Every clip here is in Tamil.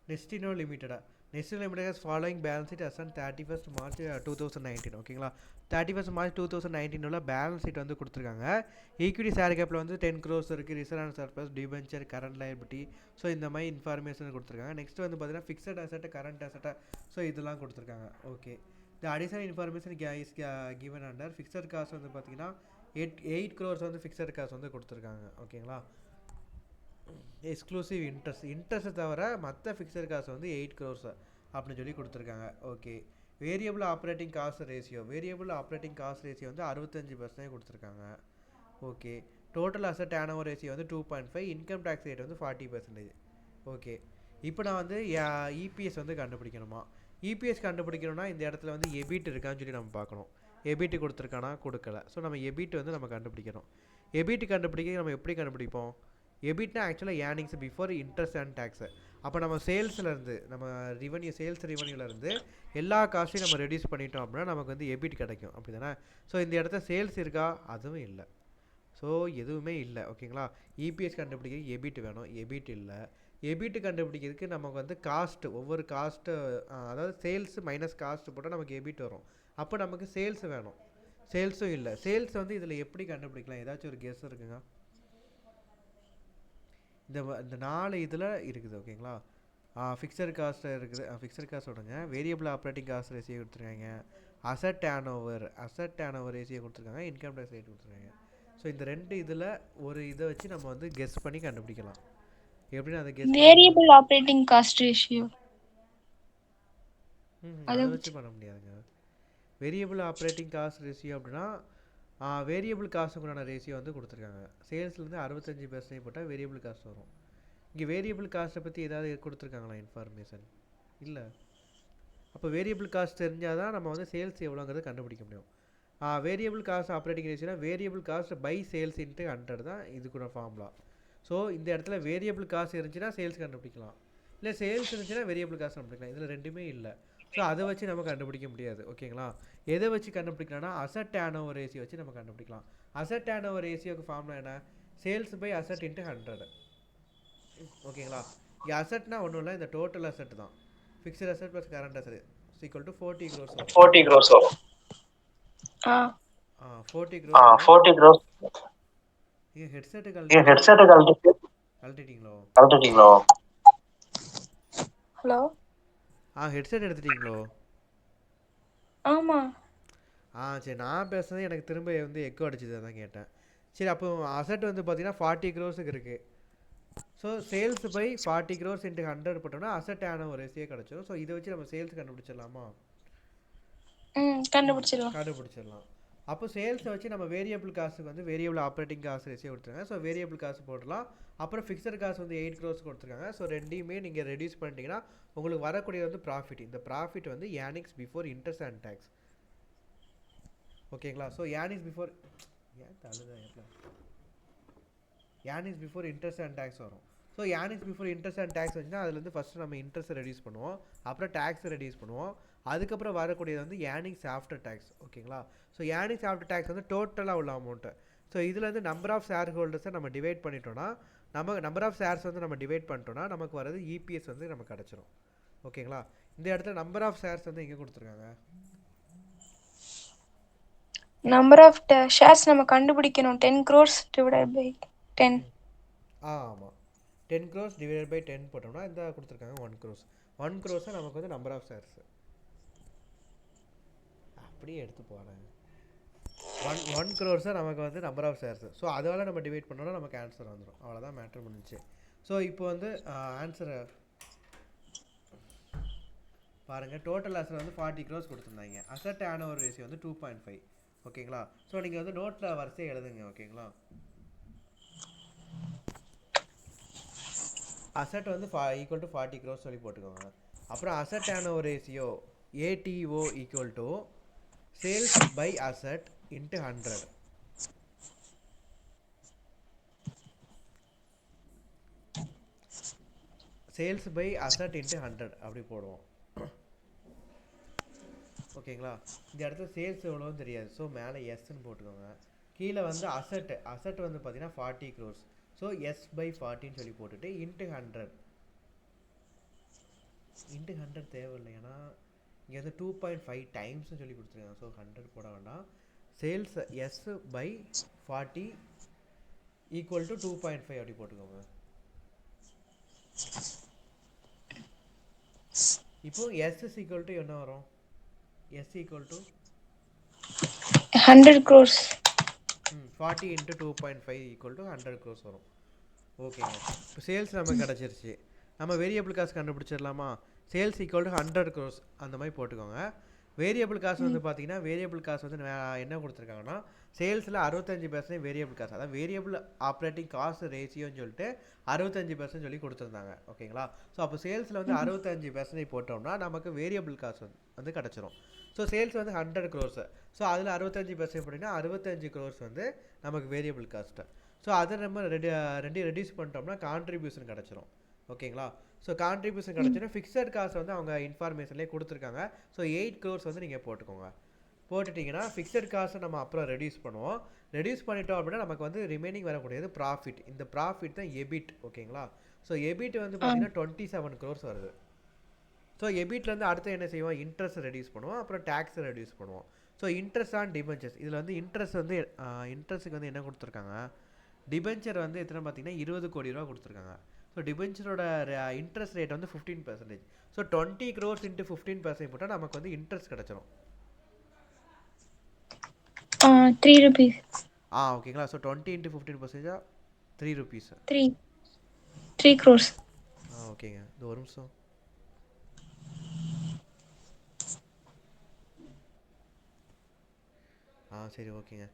Nestino Limited. Nestino Limited has following balance sheet as on 31st March 2019. ஓகேங்களா 31st March 2019 உள்ள பேலன்ஸ் ஷீட் வந்து கொடுத்துருக்காங்க. ஈக்விட்டி ஷேர் கேப்பில் வந்து 10 crores இருக்குது, reserve and surplus, debenture, current liability. So இந்த மாதிரி இன்ஃபர்மேஷன் கொடுத்துருக்காங்க. நெக்ஸ்ட் வந்து பார்த்தீங்கன்னா fixed asset, current asset, so இதெல்லாம் கொடுத்துருக்காங்க. Okay, the additional information is given under fixed cost வந்து பார்த்தீங்கன்னா 8 crores வந்து ஃபிக்ஸட் காஸ்ட் வந்து கொடுத்துருக்காங்க. ஓகேங்களா, எக்ஸ்க்ளூசிவ் இன்ட்ரெஸ்ட்டை தவிர மற்ற ஃபிக்ஸட் காசு வந்து 8 crores அப்படின்னு சொல்லி கொடுத்துருக்காங்க. Okay, variable operating cost ratio வந்து 65% கொடுத்துருக்காங்க. Okay, total asset turn over ratio வந்து 2.5, இன்கம் டேக்ஸ் ரேட் வந்து 40%. ஓகே, இப்போ நான் வந்து இபிஎஸ் வந்து கண்டுபிடிக்கணுமா? இபிஎஸ் கண்டுபிடிக்கணும்னா இந்த இடத்துல வந்து எபிட் இருக்கான்னு சொல்லி நம்ம பார்க்கணும். எபிட் கொடுத்துருக்கானா, கொடுக்கல. ஸோ நம்ம எபிட் வந்து நம்ம கண்டுபிடிக்கணும். எபிட் கண்டுபிடிக்க நம்ம எப்படி கண்டுபிடிப்போம்? எபிட்னா ஆக்சுவலாக earnings before interest and tax. அப்போ நம்ம சேல்ஸ்லேருந்து, நம்ம சேல்ஸ் ரெவன்யூலேருந்து எல்லா காஸ்ட்டையும் நம்ம ரெடியூஸ் பண்ணிட்டோம் அப்படின்னா நமக்கு வந்து எபிட் கிடைக்கும். அப்படி தானே? ஸோ இந்த இடத்துல சேல்ஸ் இருக்கா? அதுவும் இல்லை. ஸோ எதுவுமே இல்லை. ஓகேங்களா, இபிஎஸ் கண்டுபிடிக்கிறதுக்கு எபிட் வேணும், எபிட் இல்லை. எபிட் கண்டுபிடிக்கிறதுக்கு நமக்கு வந்து காஸ்ட்டு, ஒவ்வொரு காஸ்ட்டு, அதாவது சேல்ஸ் மைனஸ் காஸ்ட் போட்டால் நமக்கு எபிட் வரும். அப்போ நமக்கு சேல்ஸ் வேணும், சேல்ஸும் இல்லை. சேல்ஸ் வந்து இதில் எப்படி கண்டுபிடிக்கலாம்? ஏதாச்சும் ஒரு கெஸ் இருக்குங்க? இந்த 4 இதில் இருக்குது. ஓகேங்களா, ஃபிக்ஸட் காஸ்ட் இருக்குது, ஃபிக்ஸட் காஸ்ட் விடுங்க. வேரியபிள் ஆப்ரேட்டிங் காஸ்ட் ரேஷியோ கொடுத்துருக்காங்க, அசட் டர்ன் ஓவர் ரேஷியோ கொடுத்துருக்காங்க, இன்கம் டேக்ஸ் ரேட் கொடுத்துருக்காங்க. ஸோ இந்த 2 இதில் ஒரு இதை வச்சு நம்ம வந்து கெஸ் பண்ணி கண்டுபிடிக்கலாம். எப்படின்னா அதை guess variable operating cost ratio அதை வச்சு பண்ண முடியாதுங்க. வேரியபிள் ஆப்ரேட்டிங் காஸ்ட் ரேஷியோ அப்படின்னா வேரியபிள் காஸ்ட்டுக்குண்டான ரேஷியோ வந்து கொடுத்துருக்காங்க. சேல்ஸ்லேருந்து 65% போட்டால் வேரியபிள் காஸ்ட் வரும். இங்கே வேரியபிள் காஸ்ட்டை பற்றி ஏதாவது கொடுத்துருக்காங்களா இன்ஃபர்மேஷன்? இல்லை. அப்போ வேரியபிள் காஸ்ட் தெரிஞ்சால் தான் நம்ம வந்து சேல்ஸ் எவ்வளோங்கிறத கண்டுபிடிக்க முடியும். வேரியபிள் காஸ்ட் ஆப்ரேட்டிங் ரேஷியோனா variable cost by sales into 100 தான் இதுக்கூட ஃபார்முலா. ஸோ இந்த இடத்துல வேரியபிள் காஸ்ட் இருந்துச்சுன்னா சேல்ஸ் கண்டுபிடிக்கலாம், இல்லை சேல்ஸ் இருந்துச்சுன்னா வேரியபிள் காஸ்ட் கண்டுபிடிக்கலாம். இதில் ரெண்டுமே இல்லை. ஸோ அதை வச்சு நம்ம கண்டுபிடிக்க முடியாது. ஓகேங்களா, எதை வச்சு கண்டுபிடிக்கலாம்னா அசட் டர்ன் ஓவர் ரேஷியோ வச்சு நம்ம கண்டுபிடிக்கலாம். அசட் டர்ன் ஓவர் ரேஷியோக்கு ஃபார்முலா என்ன? Sales by asset into 100. ஓகேங்களா, இங்கே அசட்னா ஒன்றும் இல்லை, இந்த டோட்டல் அசட் தான். Fixed asset plus current asset equal to 40 crores வரும். 40 crores. நீங்கள் ஹெட்செட்டு கழட்டிட்டீங்களோ? ஹலோ, ஹெட்செட் எடுத்துட்டீங்களோ? ஆமாம். சரி, நான் பேசுனது எனக்கு திரும்ப வந்து எக்கோ அடிச்சது, தான் கேட்டேன். சரி, அப்போ அசட் வந்து பார்த்தீங்கன்னா 40 crores இருக்குது. So sales by 40 crores into 100 போட்டோம்னா அசட் ஆன ஒரு ரேஷியோ கிடச்சிடும். ஸோ இதை வச்சு நம்ம சேல்ஸ் கண்டுபிடிச்சிடலாமா? கண்டுபிடிச்சிடலாம். அப்போ சேல்ஸை வச்சு நம்ம வேரியபிள் காசுக்கு வந்து வேரியபிள் ஆப்ரேட்டிங் காசு ரேஷியோ கொடுத்துருக்காங்க. ஸோ வேரியபிள் காசு போடலாம். அப்புறம் ஃபிக்ஸட் காசு வந்து 8 crores கொடுத்துருக்காங்க. ஸோ ரெண்டையுமே நீங்கள் ரெடியூஸ் பண்ணிட்டீங்கன்னா உங்களுக்கு வரக்கூடிய வந்து ப்ராஃபிட். இந்த ப்ராஃபிட் வந்து earnings before interest and tax. ஓகேங்களா, so earnings before interest and tax வரும். So earnings before interest and tax வந்துச்சுன்னா அதுலேருந்து ஃபஸ்ட்டு நம்ம இன்ட்ரெஸ்ட்டை ரெடியூஸ் பண்ணுவோம், அப்புறம் டேக்ஸை ரெடியூஸ் பண்ணுவோம், அதுக்கப்புறம் வரக்கூடியது வந்து ஏர்னிங்ஸ் ஆஃப்டர் டேக்ஸ். ஓகேங்களா, ஸோ ஏர்னிங்ஸ் ஆஃப்டர் டேக்ஸ் வந்து டோட்டலாக உள்ள அமௌண்ட்டு. ஸோ இதில் வந்து நம்பர் ஆஃப் ஷேர் ஹோல்டர்ஸை நம்ம டிவைட் பண்ணிட்டோம்னா, நம்ம நம்பர் ஆஃப் ஷேர்ஸ் வந்து நம்ம டிவைட் பண்ணிட்டோம்னா நமக்கு வரது இபிஎஸ் வந்து நமக்கு கிடச்சிரும். ஓகேங்களா, இந்த இடத்துல நம்பர் ஆஃப் ஷேர்ஸ் வந்து எங்கே கொடுத்துருக்காங்க? நம்பர் ஆஃப் ஷேர்ஸ் நம்ம கண்டுபிடிக்கணும். 10 crores divided by 10. ஆமாம், 10 crores divided by 10 போட்டோம்னா இந்த கொடுத்துருக்காங்க 1 crores. 1 crores நமக்கு வந்து நம்பர் ஆஃப் ஷேர்ஸ் அப்படியே எடுத்து போகிறேன். 1 crores நமக்கு வந்து நம்பர் ஆஃப் ஷேர்ஸ். ஸோ அதோட நம்ம டிவைட் பண்ணோம்னா நமக்கு ஆன்சர் வந்துடும். அவ்வளோதான், மேட்ரு முடிஞ்சிச்சு. ஸோ இப்போ வந்து ஆன்சரை பாருங்கள். டோட்டல் அசட் வந்து 40 crores கொடுத்துருந்தாங்க. அசட் டர்ன் ஓவர் ரேஷியோ வந்து 2.5. ஓகேங்களா, ஸோ நீங்கள் வந்து நோட்டில் வரிசையை எழுதுங்க. ஓகேங்களா, அசட் வந்து ஈக்குவல் டு 40 crores சொல்லி போட்டுக்கோங்க. அப்புறம் asset turn over ratio ATO equal to sales by asset into 100. Sales by asset into 100 அப்படி போடுவோம். ஓகேங்களா, இந்த இடத்துல சேல்ஸ் எவ்வளோன்னு தெரியாது. ஸோ மேலே எஸ்ன்னு போட்டுக்கோங்க. கீழே வந்து அசட் வந்து பார்த்தீங்கன்னா 40 crores. ஸோ எஸ் பை 40ன்னு சொல்லி போட்டுட்டு இன்ட்டு 100. இன்ட்டு 100 தேவையில்லை, ஏன்னா இங்கே வந்து 2.5 டைம்ஸ்னு சொல்லி கொடுத்துருக்காங்க. ஸோ 100 போட வேண்டாம். Sales S by 40 equal to 2.5 அப்படி போட்டுக்கோங்க. இப்போ எஸ் ஈக்குவல் டு என்ன வரும்? S equal to 100 crores. 40 into 2.5 equal to 100 crores வரும். ஓகேங்க. இப்போ சேல்ஸ் நமக்கு கிடச்சிருச்சு. நம்ம வேரியபிள் காசு கண்டுபிடிச்சிடலாமா? சேல்ஸ் ஈக்குவல் டு 100 க்ரோஸ் அந்த மாதிரி போட்டுக்கோங்க. வேரியபிள் காசு வந்து பார்த்தீங்கன்னா வேரியபிள் காசு வந்து என்ன கொடுத்துருக்காங்கன்னா சேல்ஸில் 65% வேரியபிள் காசு, அதாவது வேரியபிள் ஆப்ரேட்டிங் காசு ரேஷியோன்னு சொல்லிட்டு 65% சொல்லி கொடுத்துருந்தாங்க. ஓகேங்களா? ஸோ அப்போ சேல்ஸில் வந்து 65% போட்டோம்னா நமக்கு வேரியபிள் காசு வந்து கிடச்சிரும். ஸோ சேல்ஸ் வந்து 100 க்ரோர்ஸு. ஸோ அதில் 65% போட்டிங்கன்னா 65 க்ரோர்ஸ் வந்து நமக்கு வேரியபிள் காஸ்ட்டு. ஸோ அதை நம்ம ரெண்டையும் ரெடியூஸ் பண்ணிட்டோம்னா கான்ட்ரிபியூஷன் கிடச்சிரும். ஓகேங்களா? ஸோ கான்ட்ரிபியூஷன் கிடச்சினா ஃபிக்ஸட் காசு வந்து அவங்க இன்ஃபார்மேஷன்லேயே கொடுத்துருக்காங்க. ஸோ 8 க்ரோர்ஸ் வந்து நீங்கள் போட்டுக்கோங்க. போட்டுட்டிங்கன்னா ஃபிக்ஸட் காசை நம்ம அப்புறம் ரெடியூஸ் பண்ணுவோம். ரெடியூஸ் பண்ணிட்டோம் அப்படின்னா நமக்கு வந்து ரிமைனிங் வரக்கூடியது ப்ராஃபிட். இந்த ப்ராஃபிட் தான் எபிட். ஓகேங்களா? ஸோ எபிட் வந்து பார்த்தீங்கன்னா 27 க்ரோர்ஸ் வருது. ஸோ எபிட்லேருந்து அடுத்து என்ன செய்வோம்? இன்ட்ரெஸ்ட் ரெடியூஸ் பண்ணுவோம், அப்புறம் டேக்ஸை ரெடியூஸ் பண்ணுவோம். ஸோ இன்ட்ரெஸ்ட் ஆன் டிபென்ச்சர்ஸ், இதில் வந்து இன்ட்ரெஸ்ட் வந்து இன்ட்ரெஸ்ட்டுக்கு வந்து என்ன கொடுத்துருக்காங்க? டிபென்ச்சர் வந்து எத்தனை பார்த்தீங்கன்னா 20 கோடி ரூபா கொடுத்துருக்காங்க. ஸோ டிபென்ச்சரோட இன்ட்ரெஸ்ட் ரேட் வந்து 15%. ஸோ 20 க்ரோர்ஸ் இன்ட்டு 15% போட்டால் நமக்கு வந்து இன்ட்ரெஸ்ட் கிடச்சிரும். 3 rupees. ஓகேங்களா? So 20 into 15% 3 rupees. 3 crores. ஓகேங்க. இது ஒரு நிமிஷம். சரி ஓகேங்க.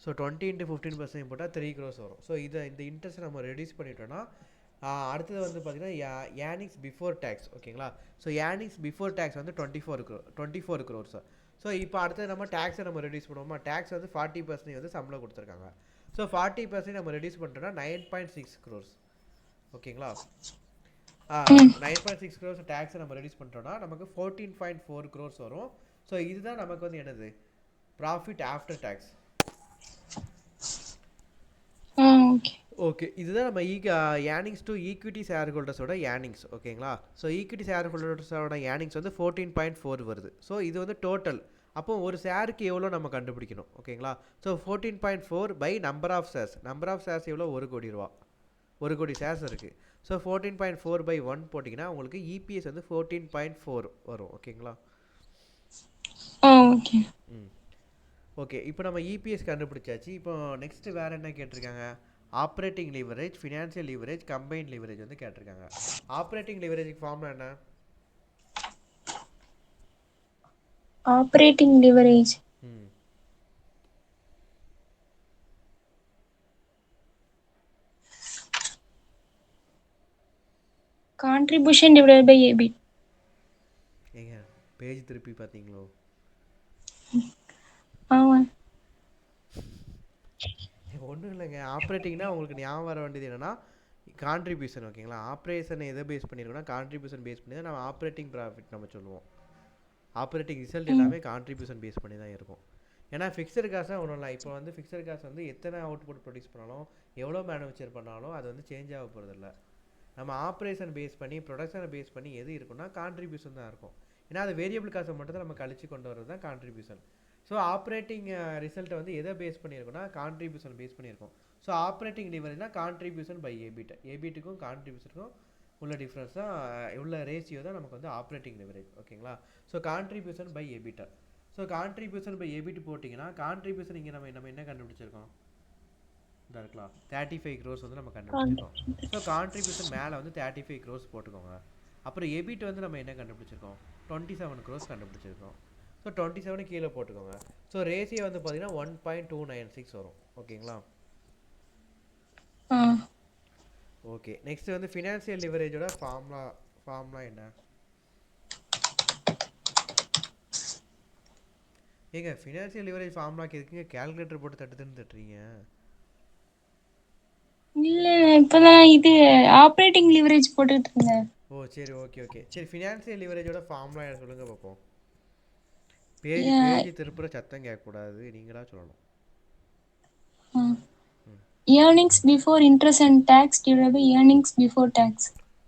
ஸோ 20 இன்ட்டு 15% போட்டால் 3 க்ரோஸ் வரும். ஸோ இந்த இன்ட்ரெஸ்ட் நம்ம ரெடியூஸ் பண்ணிட்டோன்னா அடுத்தது வந்து பார்த்தீங்கன்னா ஏர்னிங்ஸ் பிஃபோர் டேக்ஸ். ஓகேங்களா? ஸோ ஏர்னிங்ஸ் பிஃபோர் டேக்ஸ் வந்து 24 க்ரோர்ஸ். ஸோ இப்போ அடுத்தது நம்ம டேக்ஸை நம்ம ரெடியூஸ் பண்ணுவோமா? டேக்ஸ் வந்து 40% வந்து சம்பளம் கொடுத்துருக்காங்க. ஸோ 40% நம்ம ரெடியூஸ் பண்ணிட்டோம்னா 9.6 க்ரோர்ஸ். ஓகேங்களா? 9.6 க்ரோர்ஸ் டேக்ஸை நம்ம ரெடியூஸ் பண்ணிட்டோம்னா நமக்கு 14.4 க்ரோர்ஸ் வரும். ஸோ இதுதான் நமக்கு வந்து என்னது? Profit after tax. ஓகே, இதுதான் நம்ம ஏர்னிங்ஸ் டு ஈக்விட்டி ஷேர் ஹோல்டர்ஸோட ஏர்னிங்ஸ். ஓகேங்களா? ஸோ ஈக்விட்டி ஷேர் ஹோல்டர்ஸோட ஏர்னிங்ஸ் வந்து 14.4 வருது. ஸோ இது வந்து டோட்டல். அப்போ ஒரு ஷேருக்கு எவ்வளோ நம்ம கண்டுபிடிக்கணும். ஓகேங்களா? So 14.4 by number of shares. Number of shares எவ்வளோ? 1 கோடி ரூபா. 1 கோடி ஷேர்ஸ் இருக்குது. ஸோ 14.4 பை 1 போட்டிங்கன்னா உங்களுக்கு இபிஎஸ் வந்து 14.4 வரும். ஓகேங்களா? ஓகே. ஓகே, இப்போ நம்ம இபிஎஸ் கண்டுபிடிச்சாச்சு. இப்போ நெக்ஸ்ட்டு வேறு என்ன கேட்டிருக்காங்க? Operating leverage, financial leverage, combine leverage வந்து கேட்டிருக்காங்க. ஆப்ரேட்டிங் லிவரேஜுக்கு ஃபார்முலா என்ன? Operating leverage contribution divided by EBIT. ஏங்க பேஜ் திருப்பி பார்த்தீங்களோ? ஆமாம். ஒன்றும் இல்லைங்க. ஆப்ரேட்டிங்னா உங்களுக்கு ஞாபகம் வர வேண்டியது என்னென்னா கான்ட்ரிபியூஷன். ஓகேங்களா? ஆப்ரேஷனை எதை பேஸ் பண்ணியிருக்கோம்னா கான்ட்ரிபியூஷன் பேஸ் பண்ணி தான் நம்ம ஆப்ரேட்டிங் ப்ராஃபிட் நம்ம சொல்லுவோம். ஆப்ரேட்டிங் ரிசல்ட் எல்லாமே கான்ட்ரிபியூஷன் பேஸ் பண்ணி தான் இருக்கும். ஏன்னா ஃபிக்ஸட் காசாக ஒன்றும் இல்லை. இப்போ வந்து ஃபிக்ஸட் காசு வந்து எத்தனை அவுட்புட் ப்ரொடியூஸ் பண்ணாலும் எவ்வளோ மேனுஃபேக்சர் பண்ணாலும் அது வந்து சேஞ்ச் ஆக போகிறதில்ல. நம்ம ஆப்ரேஷன் பேஸ் பண்ணி ப்ரொடக்ஷனை பேஸ் பண்ணி எது இருக்குன்னா கான்ட்ரிபியூஷன் தான் இருக்கும். ஏன்னா அது வேரியபிள் காசை மட்டும் தான் நம்ம கழிச்சு கொண்டு வரது தான் கான்ட்ரிபியூஷன். ஸோ ஆப்ரேட்டிங் ரிசல்ட்டை வந்து எதை பேஸ் பண்ணியிருக்கோம்னா கான்ட்ரிபியூஷன் பேஸ் பண்ணியிருக்கோம். ஸோ ஆப்ரேட்டிங் லிவரேஜ்னா கான்ட்ரிபியூஷன் பை எபிட். எபிட்டுக்கும் கான்ட்ரிபியூஷனுக்கும் உள்ள டிஃப்ரென்ஸ் தான், உள்ள ரேஷியோ தான் நமக்கு வந்து ஆப்ரேட்டிங் லிவரேஜ். ஓகேங்களா? So contribution by EBIT. So contribution by EBIT போட்டிங்கன்னா கான்ட்ரிபியூஷன் இங்கே நம்ம என்ன கண்டுபிடிச்சிருக்கோம்? இதாக இருக்கலாம் 35 க்ரோஸ் வந்து நம்ம கண்டுபிடிச்சிருக்கோம். ஸோ கான்ட்ரிபியூஷன் மேலே வந்து 35 க்ரோஸ் போட்டுக்கோங்க. அப்புறம் எபிட் வந்து நம்ம என்ன கண்டுபிடிச்சிருக்கோம்? 27 க்ரோஸ் கண்டுபிடிச்சிருக்கோம். ஸோ 27 கீழே போட்டுக்கோங்க. ஸோ ரேஷியோ வந்து பார்த்தீங்கன்னா 1.296 வரும். ஓகேங்களா? ஓகே, நெக்ஸ்ட் வந்து ஃபினான்ஷியல் லிவரேஜோட ஃபார்முலா என்ன? ஏங்க ஃபினான்ஷியல் லிவரேஜ் ஃபார்முலாக்கு எதுக்குங்க கால்குலேட்டர் போட்டு தட்டுறீங்க? இல்லை, இப்போதான் இது ஆப்ரேட்டிங் லிவரேஜ் போட்டுட்டு இருந்தேன். சரி ஓகே. சரி, ஃபினான்ஷியல் லிவரேஜோட ஃபார்முலா சொல்லுங்க பார்ப்போம். பேஜ் திருப்புற சத்தம் கேட்கக்கூடாது, நீங்களா சொல்லணும். earnings before interest and tax divided by earnings before tax.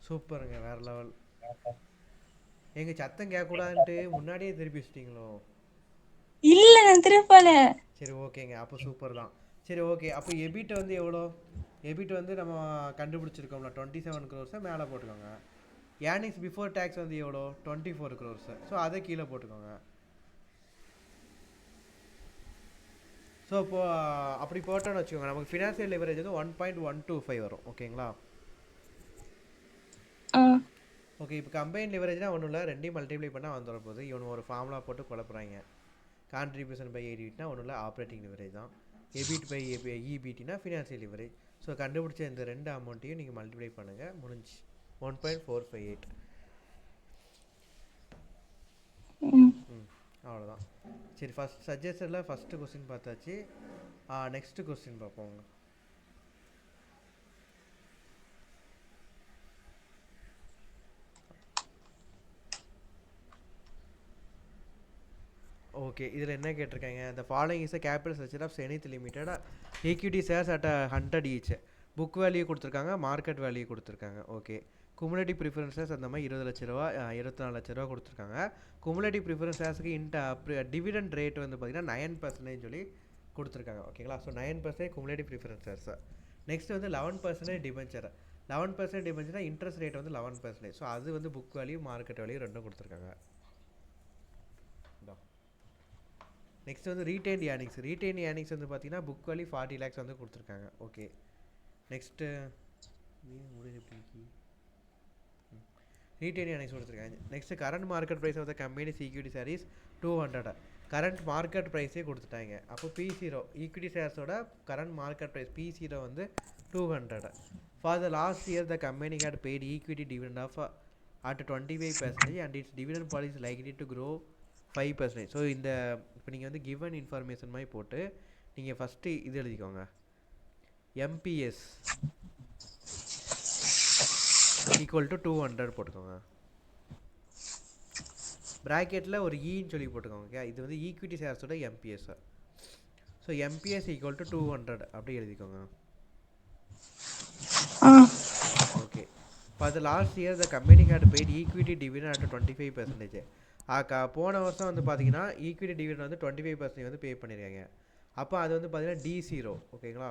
சூப்பருங்க, வேற லெவல். எங்கள் சத்தம் கேட்கக்கூடாதுன்ட்டு முன்னாடியே திருப்பி வச்சிட்டிங்களோ? இல்ல நான் திருப்பல. சரி ஓகேங்க, அப்போ சூப்பர் தான். சரி ஓகே, அப்போ எபிட் வந்து எவ்வளோ? எபிட் வந்து நம்ம கண்டுபிடிச்சிருக்கோம்ல 27 க்ரோர்ஸை மேலே போட்டுக்கோங்க. ஏர்னிங்ஸ் பிஃபோர் டேக்ஸ் வந்து எவ்வளோ? 24 க்ரோர்ஸு. ஸோ அதை கீழே போட்டுக்கோங்க. ஸோ இப்போது அப்படி போட்டோன்னு வச்சுக்கோங்க, நமக்கு ஃபினான்ஷியல் லிவரேஜ் வந்து 1.125 வரும். ஓகேங்களா? ஓகே, இப்போ கம்பைன் லிவரேஜ்னால் ஒன்றும் இல்லை, ரெண்டையும் மல்டிப்ளை பண்ணால் வந்துட போகுது. இவனு ஒரு ஃபார்முலா போட்டு குழப்புறாங்க. கான்ட்ரிபியூஷன் பை எபிட்னா ஒன்றும் இல்லை, ஆப்ரேட்டிங் லிவரேஜ் தான். எபிட் பை இபிடினா ஃபினான்ஷியல் லிவரேஜ். ஸோ கண்டுபிடிச்ச இந்த ரெண்டு அமௌண்ட்டையும் நீங்கள் மல்டிப்ளை பண்ணுங்கள், முடிஞ்சு 1.458. அவ்வளோதான். சரி, ஃபஸ்ட் சஜஷனில் ஃபஸ்ட்டு கொஸ்டின் பார்த்தாச்சு. நெக்ஸ்ட்டு கொஸ்டின் பார்ப்போங்க. ஓகே, இதில் என்ன கேட்டிருக்காங்க? the following is a capital structure of Zenith Limited. equity shares at 100 each. Book value கொடுத்துருக்காங்க, மார்க்கெட் வேல்யூ கொடுத்துருக்காங்க. ஓகே, குமுலேட்டிவ் ப்ரிஃபரன்சஸ் அந்த மாதிரி 20 லட்ச ரூபா 24 லட்ச ரூபா கொடுத்துருக்காங்க. குமுலேட்டிவ் ப்ரிஃபரன்சஸ்க்கு டிவிடெண்ட் ரேட் வந்து பார்த்தீங்கன்னா 9% சொல்லி கொடுத்துருக்காங்க. ஓகேங்களா? So 9% cumulative preferences. நெக்ஸ்ட் வந்து 11% டிபென்ச்சர். 11% டிபென்ச்சர்னா இன்ட்ரெஸ்ட் ரேட் வந்து 11%. ஸோ அது வந்து புக் வேல்யூ மார்க்கெட் வேல்யூ ரெண்டும் கொடுத்துருக்காங்க. நெக்ஸ்ட் வந்து ரீட்டைன்ட் ஏர்னிங்ஸ். ரீட்டைன் ஏர்னிங்ஸ் வந்து பார்த்தீங்கன்னா புக் வேல்யூ 40 lakhs வந்து கொடுத்துருக்காங்க. ஓகே, நெக்ஸ்ட்டு ரீட்டைன் ஏர்னிங்ஸ் கொடுத்துருக்காங்க. Next current market price of the company equity share 200. Current market ப்ரைஸே கொடுத்துட்டாங்க. அப்போ P0 ஈக்விட்டி ஷேர்ஸோட கரண்ட் மார்க்கெட் ப்ரைஸ் P0 வந்து 200. For the last year the company had paid equity dividend of at 25% and its dividend policy is likely to grow 5%. So இந்த இப்போ நீங்கள் வந்து கிவன் இன்ஃபர்மேஷன் மாதிரி போட்டு நீங்கள் ஃபஸ்ட்டு இது எழுதிக்கோங்க, எம்பிஎஸ் ஈக்குவல் டு 200 போட்டுக்கோங்க. ப்ராக்கெட்டில் ஒரு ஈன்னு சொல்லி போட்டுக்கோங்க. ஓகே, இது வந்து ஈக்விட்டி ஷேர்ஸோட MPS. So MPS equal to 200 அப்படி எழுதிக்கோங்க. Okay, for the last year the company had paid equity dividend at 25%. போன வருஷம் வந்து பார்த்தீங்கன்னா ஈக்விட்டி டிவிடெண்ட் வந்து 25% வந்து பே பண்ணியிருக்காங்க. அப்போ அது வந்து பார்த்தீங்கன்னா D0. ஓகேங்களா?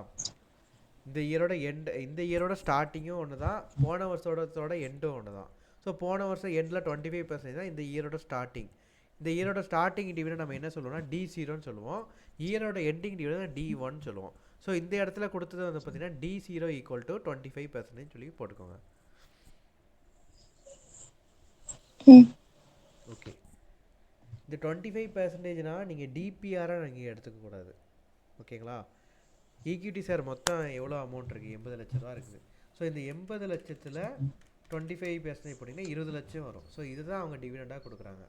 இந்த இயரோட ஸ்டார்டிங்கும் ஒன்று தான், போன வருஷத்தோட எண்டும் ஒன்று தான். ஸோ போன வருஷம் எண்டில் 25% தான் இந்த இயரோட ஸ்டார்டிங். இந்த இயரோட ஸ்டார்டிங் டிவிடெண்ட் நம்ம என்ன சொல்லுவோம்னா D0ன்னு சொல்லுவோம். இயரோட எண்டிங் டிவிடெண்ட் D1 சொல்லுவோம். ஸோ இந்த இடத்துல கொடுத்தது வந்து பார்த்தீங்கன்னா D0 ஈக்குவல் டு 25% சொல்லி போட்டுக்கோங்க. ஓகே, இந்த 25%னா நீங்கள் டிபிஆராக நீங்கள் எடுத்துக்கக்கூடாது. ஓகேங்களா? ஈக்விட்டி ஷேர் மொத்தம் எவ்வளோ அமௌண்ட் இருக்குது? 80 லட்ச ரூபா இருக்குது. ஸோ இந்த 80 லட்சத்தில் 25% போட்டிங்கன்னா 20 லட்சம் வரும். ஸோ இதுதான் அவங்க டிவிடெண்டாக கொடுக்குறாங்க.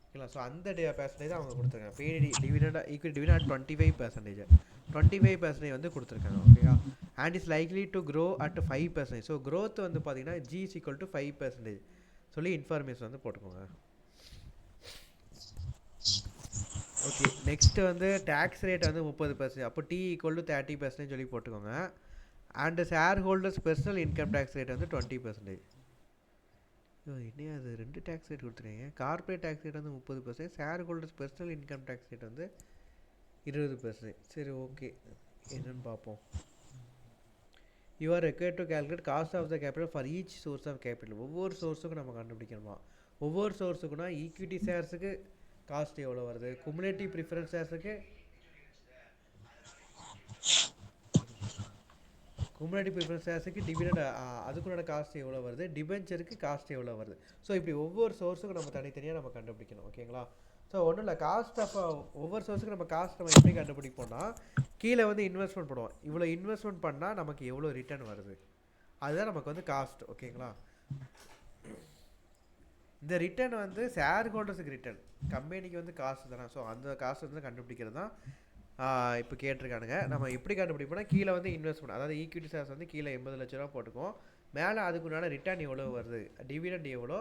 ஓகேங்களா? ஸோ அந்த பெர்சன்டேஜ் அவங்க கொடுத்துருக்காங்க. Paid டிவிடெண்டாக equity dividend 25%. 25% வந்து கொடுத்துருக்காங்க. ஓகேவா? And is likely to grow at 5%. So growth வந்து பார்த்தீங்கன்னா G is equal to 5% சொல்லி இன்ஃபர்மேஷன் வந்து போட்டுக்கோங்க. ஓகே, நெக்ஸ்ட்டு வந்து டேக்ஸ் ரேட் வந்து 30%. அப்போ T ஈக்குவல் டு 30% சொல்லி போட்டுக்கோங்க. And shareholders personal income tax rate வந்து 20%. என்ன அது ரெண்டு டேக்ஸ் ரேட் கொடுத்துருக்கீங்க? கார்பரேட் டேக்ஸ் ரேட் வந்து 30%, shareholders personal income tax rate வந்து 20%. சரி ஓகே, என்னன்னு பார்ப்போம். You are required to calculate cost of the capital for each source of capital. ஒவ்வொரு சோர்ஸுக்கும் நம்ம கண்டுபிடிக்கணுமா? ஒவ்வொரு சோர்ஸுக்குன்னா ஈக்விட்டி ஷேர்ஸுக்கு காஸ்ட் எவ்வளோ வருது, குமுலேட்டிவ் ப்ரிஃபரன்ஸ் ஷேர்ஸுக்கு டிவிடெண்ட் அதுக்குள்ள காஸ்ட் எவ்வளோ வருது, டிபென்ச்சருக்கு காஸ்ட் எவ்வளோ வருது. ஸோ இப்படி ஒவ்வொரு சோர்ஸுக்கும் நம்ம தனித்தனியாக நம்ம கண்டுபிடிக்கணும். ஓகேங்களா? ஸோ ஒன்றும் இல்லை, காஸ்ட் ஆஃப் ஒவ்வொரு சோர்ஸுக்கும் நம்ம காஸ்ட் நம்ம எப்படி கண்டுபிடிப்போம்னா கீழே வந்து இன்வெஸ்ட்மெண்ட் பண்ணுவோம். இவ்வளோ இன்வெஸ்ட்மெண்ட் பண்ணால் நமக்கு எவ்வளோ ரிட்டர்ன் வருது, அதுதான் நமக்கு வந்து காஸ்ட். ஓகேங்களா? இந்த ரிட்டர்ன் வந்து ஷேர் ஹோல்டர்ஸுக்கு ரிட்டர்ன், கம்பெனிக்கு வந்து காசு தானே. ஸோ அந்த காசு வந்து கண்டுபிடிக்கிறது தான் இப்போ கேட்டிருக்கானுங்க. நம்ம எப்படி கண்டுபிடிப்போம்னா கீழே வந்து இன்வெஸ்ட்மெண்ட், அதாவது ஈக்விட்டி ஷேர்ஸ் வந்து கீழே 80 லட்ச ரூபா போட்டுக்குவோம். மேலே அதுக்குண்டான ரிட்டர்ன் எவ்வளோ வருது, டிவிடெண்ட் எவ்வளோ,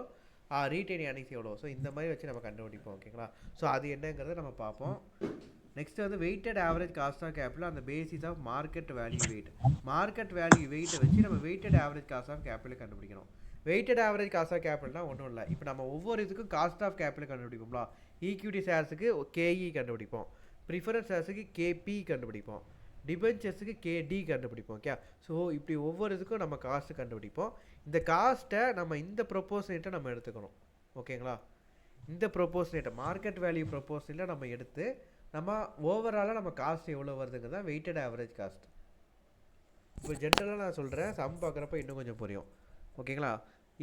ரீட்டைன் ஏர்னிங்ஸ் எவ்வளோ. ஸோ இந்த மாதிரி வச்சு நம்ம கண்டுபிடிப்போம். ஓகேங்களா? ஸோ அது என்னங்கிறத நம்ம பார்ப்போம். நெக்ஸ்ட் வந்து weighted average cost of capital அந்த basis of market value weight. Market value வெயிட்டை வச்சு நம்ம weighted average cost of capital கண்டுபிடிக்கணும். வெயிட்டட் ஆவரேஜ் காஸ்ட் ஆஃப் கேபிட்டல்னா ஒன்றும் இல்லை. இப்போ நம்ம ஒவ்வொரு இதுக்கும் காஸ்ட் ஆஃப் கேபிட்டல் கண்டுபிடிப்போம்ல. ஈக்விட்டி ஷேர்ஸுக்கு கேஇ கண்டுபிடிப்போம், ப்ரிஃபரன்ஸ் ஷேர்ஸுக்கு கேபி கண்டுபிடிப்போம், டிபென்ச்சர்ஸுக்கு கேடி கண்டுபிடிப்போம். ஓகே, ஸோ இப்படி ஒவ்வொரு இதுக்கும் நம்ம காஸ்ட்டு கண்டுபிடிப்போம். இந்த காஸ்ட்டை நம்ம இந்த ப்ரொப்போர்ஷனேட்டை நம்ம எடுத்துக்கணும். ஓகேங்களா, இந்த ப்ரொப்போர்ஷனேட்டை மார்க்கெட் வேல்யூ ப்ரொப்போர்ஷனில் நம்ம எடுத்து நம்ம ஓவராலாக நம்ம காஸ்ட் எவ்வளோ வருதுங்க தான் வெயிட்டட் ஆவரேஜ் காஸ்ட். இப்போ ஜென்ரலாக நான் சொல்கிறேன், சம் பார்க்குறப்ப இன்னும் கொஞ்சம் புரியும். ஓகேங்களா,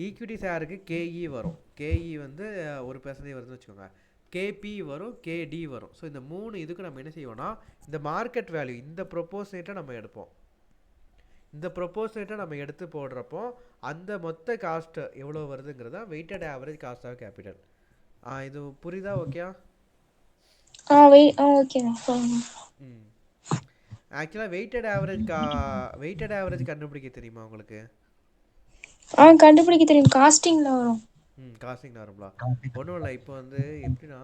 ஈக்விட்டி ஷேருக்கு கேஇ வரும், கேஇ வந்து 1% வருதுன்னு வச்சுக்கோங்க, கேபி வரும், கேடி வரும். ஸோ இந்த 3 இதுக்கு நம்ம என்ன செய்வோம்னா இந்த மார்க்கெட் வேல்யூ இந்த ப்ரொப்போர்ஷனேட்டை நம்ம எடுப்போம். இந்த ப்ரொப்போர்ஷனேட்டை நம்ம எடுத்து போடுறப்போ அந்த மொத்த காஸ்ட் எவ்வளோ வருதுங்கிறதா weighted average cost of capital. இது புரியுதா? ஓகே, ஆக்சுவலாக வெயிட்டட் ஆவரேஜ் கண்டுபிடிக்க தெரியுமா உங்களுக்கு? கண்டுபிடிக்க தெரியும், காஸ்டிங்ல வரும். காஸ்டிங் வரும்ல, ஒன்றும் இல்லை. இப்போ வந்து எப்படின்னா,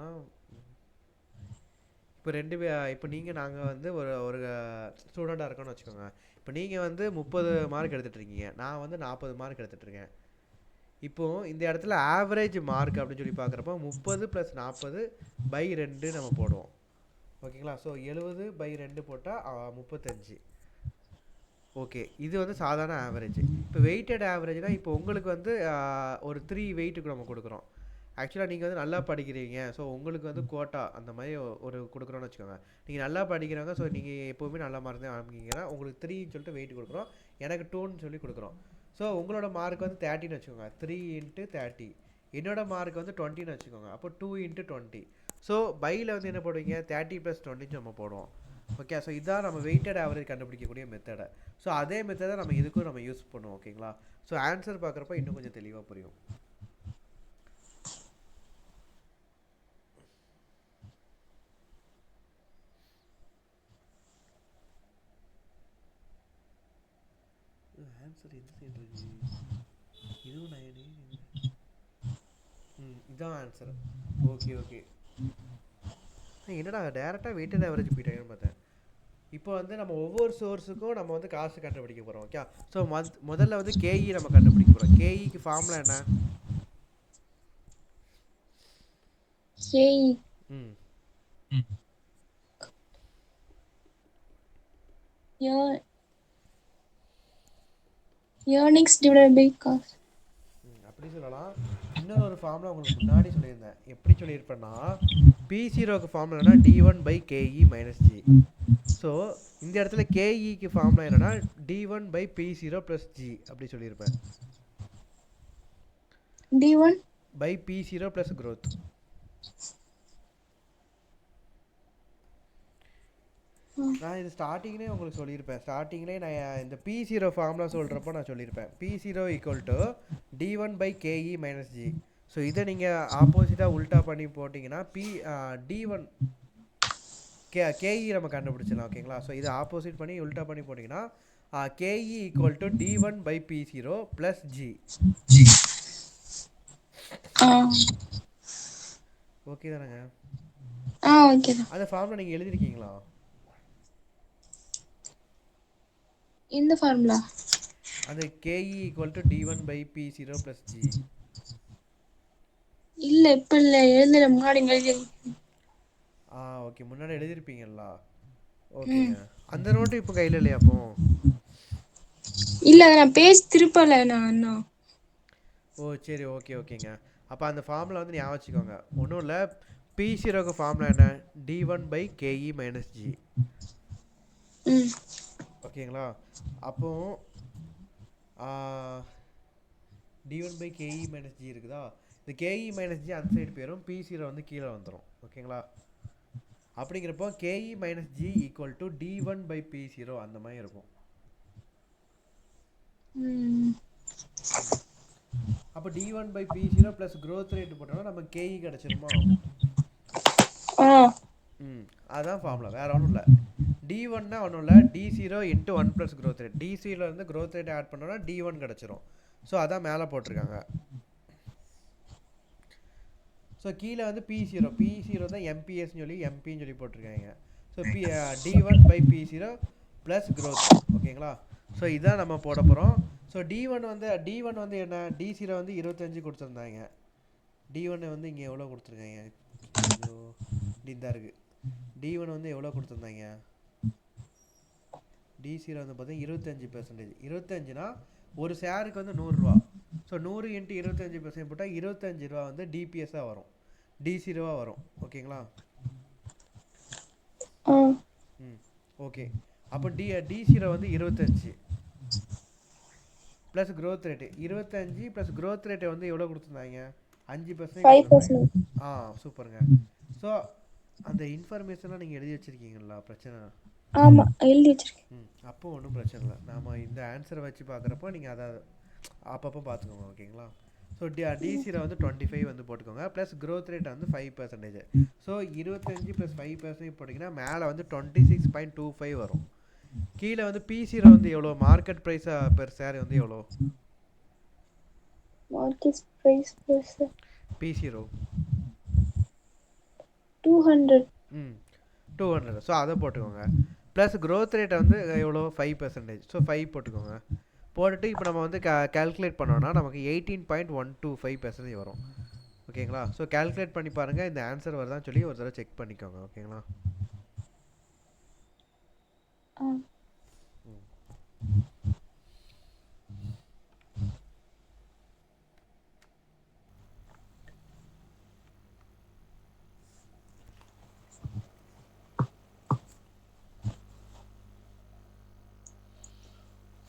இப்போ நாங்கள் வந்து ஒரு ஸ்டூடெண்ட்டாக இருக்கோன்னு வச்சுக்கோங்க. இப்போ நீங்கள் வந்து 30 மார்க் எடுத்துகிட்ருக்கீங்க, நான் வந்து 40 மார்க் எடுத்துகிட்ருக்கேன். இப்போது இந்த இடத்துல ஆவரேஜ் மார்க் அப்படின்னு சொல்லி பார்க்குறப்போ 30 + 40/2 நம்ம போடுவோம். ஓகேங்களா, ஸோ 70/2 போட்டால் 35. ஓகே, இது வந்து சாதாரண ஆவரேஜ். இப்போ வெயிட்டட் ஆவரேஜ்னால் இப்போ உங்களுக்கு வந்து ஒரு 3 வெயிட்டுக்கு நம்ம கொடுக்குறோம். ஆக்சுவலாக நீங்கள் வந்து நல்லா படிக்கிறீங்க, ஸோ உங்களுக்கு வந்து கோட்டா அந்த மாதிரி ஒரு கொடுக்குறோன்னு வச்சுக்கோங்க. நீங்கள் நல்லா படிக்கிறவங்க, ஸோ நீங்கள் எப்போவுமே நல்ல மார்க் தான் ஆரம்பிக்கிறீங்கன்னா உங்களுக்கு 3ன்னு சொல்லிட்டு வெயிட் கொடுக்குறோம், எனக்கு 2ன்னு சொல்லி கொடுக்குறோம். ஸோ உங்களோட மார்க் வந்து 30ன்னு வச்சுக்கோங்க, 3 × 30. என்னோட மார்க் வந்து 20ன்னு வச்சுக்கோங்க, அப்போ 2 × 20. ஸோ பையில் வந்து என்ன போடுவீங்க, 30 + 20 நம்ம போடுவோம். ஓகே, ஸோ இதான் நம்ம வெயிட்டட் ஆவரேஜ் கண்டுபிடிக்கக்கூடிய மெத்தடை. ஸோ அதே மெத்தடை நம்ம இதுக்கும் நம்ம யூஸ் பண்ணுவோம். ஓகேங்களா, ஸோ ஆன்சர் பார்க்குறப்ப இன்னும் கொஞ்சம் தெளிவாக புரியும். ஆன்சர் எந்த சைடு இருக்கு? இதுவும் 9. இதுதான் ஆன்சர். ஓகே, என்னடா டேரெக்டாக வெயிட்டட் ஆவரேஜ் போயிட்டாங்கன்னு பார்த்தேன். இப்போ வந்து நம்ம ஒவ்வொரு சோர்ஸுக்கும் நம்ம வந்து காசு கண்டுபிடிக்க போகிறோம். ஓகே, ஸோ முதல்ல வந்து கேஇ நம்ம கண்டுபிடிக்க போகிறோம். கேஇக்கு ஃபார்முலா என்ன? கேஇ earnings divided by cost. அப்படி சொல்லலாம். இன்னொரு ஃபார்முலா உங்களுக்கு முன்னாடி சொல்லியிருந்தேன். எப்படி சொல்லியிருப்பேன்னா, P0க்கு ஃபார்முலானா D1/KE - G. ஸோ இந்த இடத்துல கேஇக்கு ஃபார்முலா என்னன்னா D1/P0 + G அப்படி சொல்லியிருப்பேன். D1/P0 + growth. நான் இது ஸ்டார்டிங்லேயே உங்களுக்கு சொல்லியிருப்பேன். ஸ்டார்டிங்லேயே நான் இந்த P0 ஃபார்முலா சொல்கிறப்போ நான் சொல்லியிருப்பேன், P0 = D1/KE - G. ஸோ இதை நீங்கள் ஆப்போசிட்டாக உல்ட்டா பண்ணி போட்டிங்கன்னா D1 கேஇ நம்ம கண்டுபிடிச்சிடலாம். ஓகேங்களா, ஸோ இதை ஆப்போசிட் பண்ணி உல்ட்டா பண்ணி போட்டிங்கன்னா கேஇ = D1/P0 + G. ஓகே தானேங்க? ஓகே தான். அந்த ஃபார்முலா நீங்கள் எழுதிருக்கீங்களா? இந்த ஃபார்முலா அந்த கேஇ = D1/P0 + G. இல்ல இப்ப இல்ல, எழுதல, முன்னாடி எழுதி. ஓகே, முன்னாடி எழுதிருப்பீங்களா? ஓகேங்க, அந்த நோட்டு இப்போ கையில் இல்லையா? அப்போ இல்ல, நான் பேஜ் திருப்பல நான். ஓ சரி, ஓகேங்க. அப்போ அந்த ஃபார்முலா வந்து ஞாபகம் வச்சுக்கோங்க. ஒன்றும் இல்லை, P0க்கு ஃபார்முலா என்ன? D1/KE - G. ஓகேங்களா, அப்போ D1/KE - G இருக்குதா? இந்த KE - G அந்த சைடு போயிடும், P0 வந்து கீழே வந்துடும். ஓகேங்களா, அப்படிங்கிறப்போ KE - G = D1/P0 அந்த மாதிரி இருக்கும். அப்போ D1/P0 + growth rate போட்டோம்னா நம்ம KE கிடச்சிருமா? அதுதான் ஃபார்முலா, வேறு ஒன்றும் இல்லை. D1னா ஒன்றும் இல்லை, D0 × 1 + growth rate. D0 இருந்து growth rate ஆட் பண்ணோன்னா D1 கிடச்சிரும். ஸோ அதான் மேலே போட்டிருக்காங்க. ஸோ கீழே வந்து P0 தான் MPSன்னு சொல்லி MPன்னு சொல்லி போட்டிருக்காங்க. So D1/P0 + growth. ஓகேங்களா, ஸோ இதான் நம்ம போட போகிறோம். ஸோ டி ஒன் வந்து என்ன D0 வந்து 25 கொடுத்துருந்தாங்க. D1 வந்து இங்கே எவ்வளோ கொடுத்துருக்காங்க? ஐயோ இதாக இருக்குது. D1 வந்து எவ்வளோ கொடுத்துருந்தாங்க? D0 வந்து பார்த்தீங்கன்னா 25%. 25னா ஒரு ஷேருக்கு வந்து 100 ரூபா. ஸோ 100 × 25% போட்டால் 25 ரூபா வந்து டிபிஎஸ்ஸாக வரும், D0 வரும். ஓகேங்களா? ஓகே. அப்போ D0 வந்து 25 plus growth rate 25 plus growth ரேட்டை வந்து எவ்வளோ கொடுத்துருந்தாங்க? 5% கொடுத்துருந்தாங்க. சூப்பருங்க. ஸோ அந்த இன்ஃபர்மேஷன்லாம் நீங்கள் எழுதி வச்சுருக்கீங்களா? பிரச்சனை? ஆமாம், எழுதி வச்சுருக்கேன். அப்போ ஒன்றும் பிரச்சனை இல்லை. நாம் இந்த ஆன்சரை வச்சு பார்க்குறப்போ நீங்கள் அதை அப்பப்போ பார்த்துக்கோங்க. ஓகேங்களா? ஸோ D0 வந்து 25 வந்து போட்டுக்கோங்க. ப்ளஸ் க்ரோத் ரேட் வந்து 5%. ஸோ 25 + 5% போட்டிங்கன்னா மேலே வந்து 26.25 வரும். கீழே வந்து P0 வந்து எவ்வளோ? மார்க்கெட் ப்ரைஸ் பெர் ஷேர் வந்து எவ்வளோ? Market price plus P0 200. 200. So அதை போட்டுக்கோங்க. ப்ளஸ் க்ரோத் ரேட்டை வந்து எவ்வளோ? 5%. ஸோ 5 போட்டுக்கோங்க. போட்டுட்டு இப்போ நம்ம வந்து கால்குலேட் பண்ணோன்னா நமக்கு 18.125% வரும். ஓகேங்களா? ஸோ கால்குலேட் பண்ணி பாருங்கள், இந்த ஆன்சர் வருதான்னு சொல்லி ஒரு தடவை செக் பண்ணிக்கோங்க. ஓகேங்களா?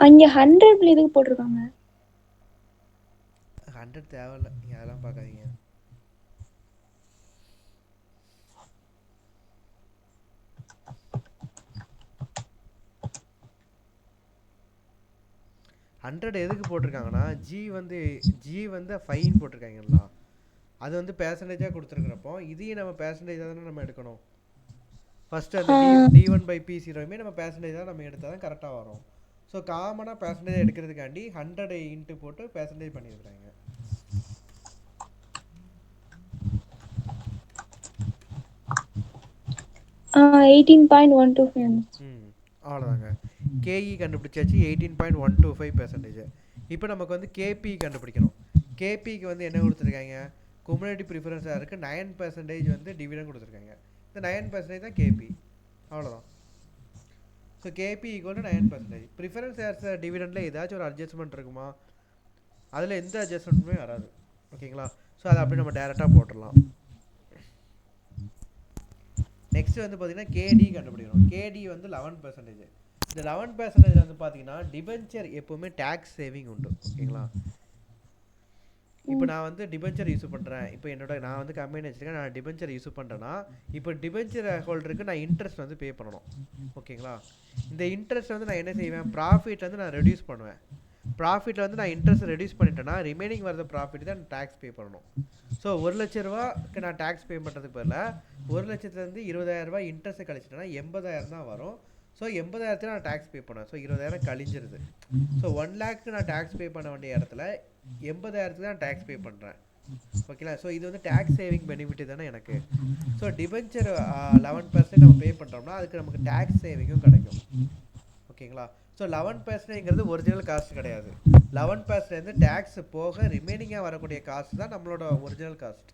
அங்கே 100 எதுக்கு போட்டிருக்காங்க? 100 தேவையில்லை, நீங்கள் அதெல்லாம் பார்க்காதீங்க. ஹண்ட்ரட் எதுக்கு போட்டிருக்காங்கன்னா ஜி வந்து ஃபைன் போட்டிருக்காங்களா, அது வந்து பேர்சன்டேஜாக கொடுத்துருக்குறப்போ இதையும் நம்ம பேர்சன்டேஜாக தானே நம்ம எடுக்கணும். ஃபஸ்ட்டு அந்த D1/P0 நம்ம பேர்சன்டேஜாக நம்ம எடுத்தால் தான் கரெக்டாக வரும். ஸோ காமனாக பேர்சன்டேஜ் எடுக்கிறதுக்காண்டி 100 இன்ட்டு போட்டு பேர்சன்டேஜ் பண்ணியிருக்கிறாங்க. அவ்வளோதாங்க. கேஇ கண்டுபிடிச்சாச்சு, 18.125%. இப்போ நமக்கு வந்து கேபி கண்டுபிடிக்கணும். கேபிக்கு வந்து என்ன கொடுத்துருக்காங்க? கம்யூனிட்டி ப்ரிஃபரன்ஸாக இருக்குது, 9% வந்து டிவிடெண்ட் கொடுத்துருக்காங்க. இந்த 9% தான் கேபி. அவ்வளோதான். ஸோ கேபி = 9%. ப்ரிஃபரன்ஸ் ஷேர்ஸ் டிவிடெண்டில் ஏதாச்சும் ஒரு அட்ஜஸ்ட்மெண்ட் இருக்குமா? அதில் எந்த அட்ஜஸ்ட்மெண்ட்டுமே வராது. ஓகேங்களா? ஸோ அதை அப்படி நம்ம டேரெக்டாக போட்டுடலாம். நெக்ஸ்ட் வந்து பார்த்தீங்கன்னா கேடி கண்டுபிடிக்கணும். கேடி வந்து 11%. இந்த 11% வந்து பார்த்தீங்கன்னா டிபென்ச்சர் எப்போவுமே டேக்ஸ் சேவிங் உண்டு. ஓகேங்களா? இப்போ நான் வந்து டிபென்ச்சர் இஷ்யூ பண்ணுறேன். இப்போ நான் வந்து கம்பெனி வச்சுருக்கேன், நான் டிபென்ச்சர் இஷ்யூ பண்ணுறேன்னா இப்போ டிபென்ச்சர் ஹோல்டருக்கு நான் இன்ட்ரெஸ்ட் வந்து பே பண்ணணும். ஓகேங்களா? இந்த இன்ட்ரெஸ்ட் வந்து நான் என்ன செய்வேன்? ப்ராஃபிட் வந்து நான் ரெடியூஸ் பண்ணுவேன். ப்ராஃபிட்டில் வந்து நான் இன்ட்ரெஸ்ட் ரெடியூஸ் பண்ணிட்டேன்னா ரிமைனிங் வரது ப்ராஃபிட் தான் டேக்ஸ் பே பண்ணணும். ஸோ 1,00,000 ரூபாய்க்கு நான் டேக்ஸ் பே பண்ணுறதுக்கு பதிலாக 1,00,000லேருந்து 20,000 ரூபாய் இன்ட்ரெஸ்ட் கழிச்சிட்டேன்னா 80,000 தான் வரும். ஸோ 80,000 நான் டேக்ஸ் பே பண்ணுவேன். ஸோ 20,000 கழிஞ்சிருது. ஸோ 1 லேக்கு நான் டேக்ஸ் பே பண்ண வேண்டிய இடத்துல 80,000 தான் டேக்ஸ் பே பண்ணுறேன். ஓகேங்களா? ஸோ இது வந்து டேக்ஸ் சேவிங் பெனிஃபிட் தானே எனக்கு. ஸோ டிபென்ச்சர் 11% நம்ம பே பண்ணுறோம்னா அதுக்கு நமக்கு டேக்ஸ் சேவிங்கும் கிடைக்கும். ஓகேங்களா? ஸோ 11%ங்கிறது ஒரிஜினல் காஸ்ட் கிடையாது. 11% வந்து டேக்ஸ் போக ரிமைனிங்காக வரக்கூடிய காஸ்ட் தான் நம்மளோட ஒரிஜினல் காஸ்ட்.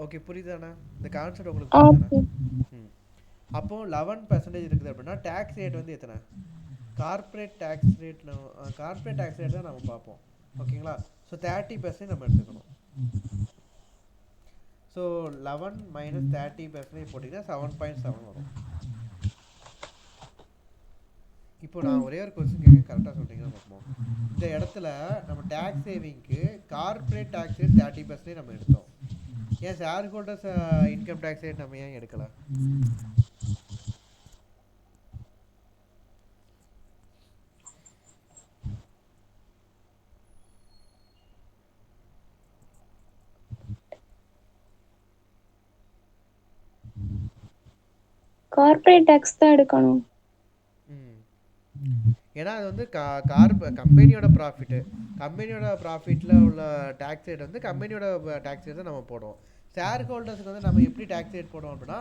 ஓகே, புரியுதாண்ணா? இந்த கான்செப்ட் உங்களுக்கு புரியுதாண்ணா? அப்போ 11% இருக்குது அப்படின்னா டேக்ஸ் ரேட் வந்து எத்தனை? கார்பரேட் டேக்ஸ் ரேட் தான் நம்ம பார்ப்போம். ஓகேங்களா? ஸோ 30% நம்ம எடுத்துக்கணும். ஸோ 11 - 30% போட்டிங்கன்னா 7.7 வரும். இப்போ நான் ஒரே ஒரு கொஸ்டின் கேட்க, கரெக்டாக சொல்லிட்டீங்கன்னா பார்ப்போம். இந்த இடத்துல நம்ம டேக்ஸ் சேவிங்க்கு கார்பரேட் டேக்ஸ் ரேட் 30% நம்ம எடுத்தோம். ஏன் shareholders income tax rate நம்ம ஏன் எடுக்கல? கார்ப்பரேட் டாக்ஸ் தான் எடுக்கணும். ஏன்னா அது வந்து கம்பெனியோட ப்ராஃபிட்டில் உள்ள டேக்ஸ் ரேட் வந்து கம்பெனியோட டேக்ஸ் ரேட் தான் நம்ம போடுவோம். ஷேர் ஹோல்டர்ஸுக்கு வந்து நம்ம எப்படி டேக்ஸ் ரேட் போடுவோம் அப்படின்னா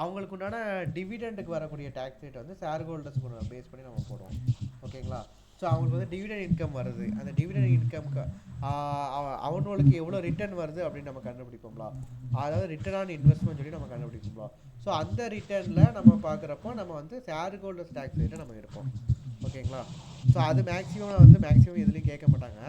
அவங்களுக்கு உண்டான டிவிடெண்டுக்கு வரக்கூடிய டேக்ஸ் ரேட் வந்து ஷேர் ஹோல்டர்ஸ்க்கு பேஸ் பண்ணி நம்ம போடுவோம். ஓகேங்களா? ஸோ அவங்களுக்கு வந்து டிவிடெண்ட் இன்கம் வருது, அந்த டிவிடெண்ட் இன்கம்க்கு அவங்களுக்கு எவ்வளோ ரிட்டர்ன் வருது அப்படின்னு நம்ம கண்டுபிடிப்போம்ல, அதாவது ரிட்டர்ன் ஆன் இன்வெஸ்ட்மெண்ட் சொல்லி நம்ம கண்டுபிடிப்போம்ல. ஸோ அந்த ரிட்டர்னில் நம்ம பார்க்குறப்போ நம்ம வந்து ஷேர் ஹோல்டர்ஸ் டேக்ஸ் ரேட்டை நம்ம எடுப்போம். ஓகேங்களா? ஸோ அது மேக்ஸிமம் எதுலேயும் கேட்க மாட்டாங்க.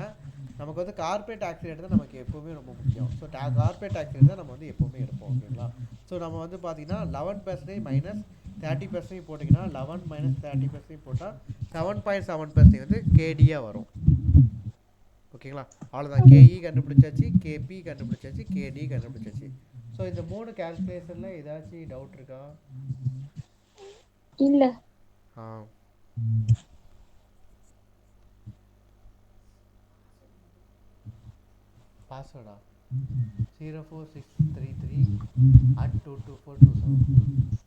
நமக்கு வந்து கார்பரேட் டேக்ஸ் ரேட் தான் நமக்கு எப்போவுமே ரொம்ப முக்கியம். ஸோ கார்பரேட் டேக்ஸ் ரேட் தான் நம்ம வந்து எப்போவுமே எடுப்போம். ஓகேங்களா? ஸோ நம்ம வந்து பார்த்தீங்கன்னா 11% மைனஸ் 30% போட்டிங்கன்னா 11 மைனஸ் 30% போட்டால் 7.7% வந்து கேடியாக வரும். ஓகேங்களா? அவ்வளோதான். கேஇ கண்டுபிடிச்சாச்சு, கேபி கண்டுபிடிச்சாச்சு, கேடி கண்டுபிடிச்சாச்சு. ஸோ இந்த 3 கேல்குலேஷனில் ஏதாச்சும் டவுட் இருக்கா? இல்ல. ஆ பாஸ்வேர்டா 04633@22427.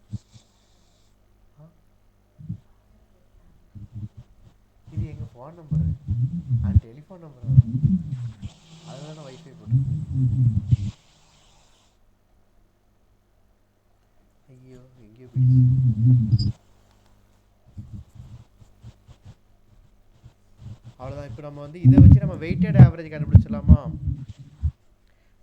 இது எங்கள் phone number and telephone number வரும், அதுதானே வைஃபை போட்டு. ஐயோ எங்கேயோ போயிடுச்சு. அவ்வளோதான். இப்போ நம்ம வந்து இதை வச்சு நம்ம வெயிட்டட் ஆவரேஜ் கண்டுபிடிச்சிடலாமா?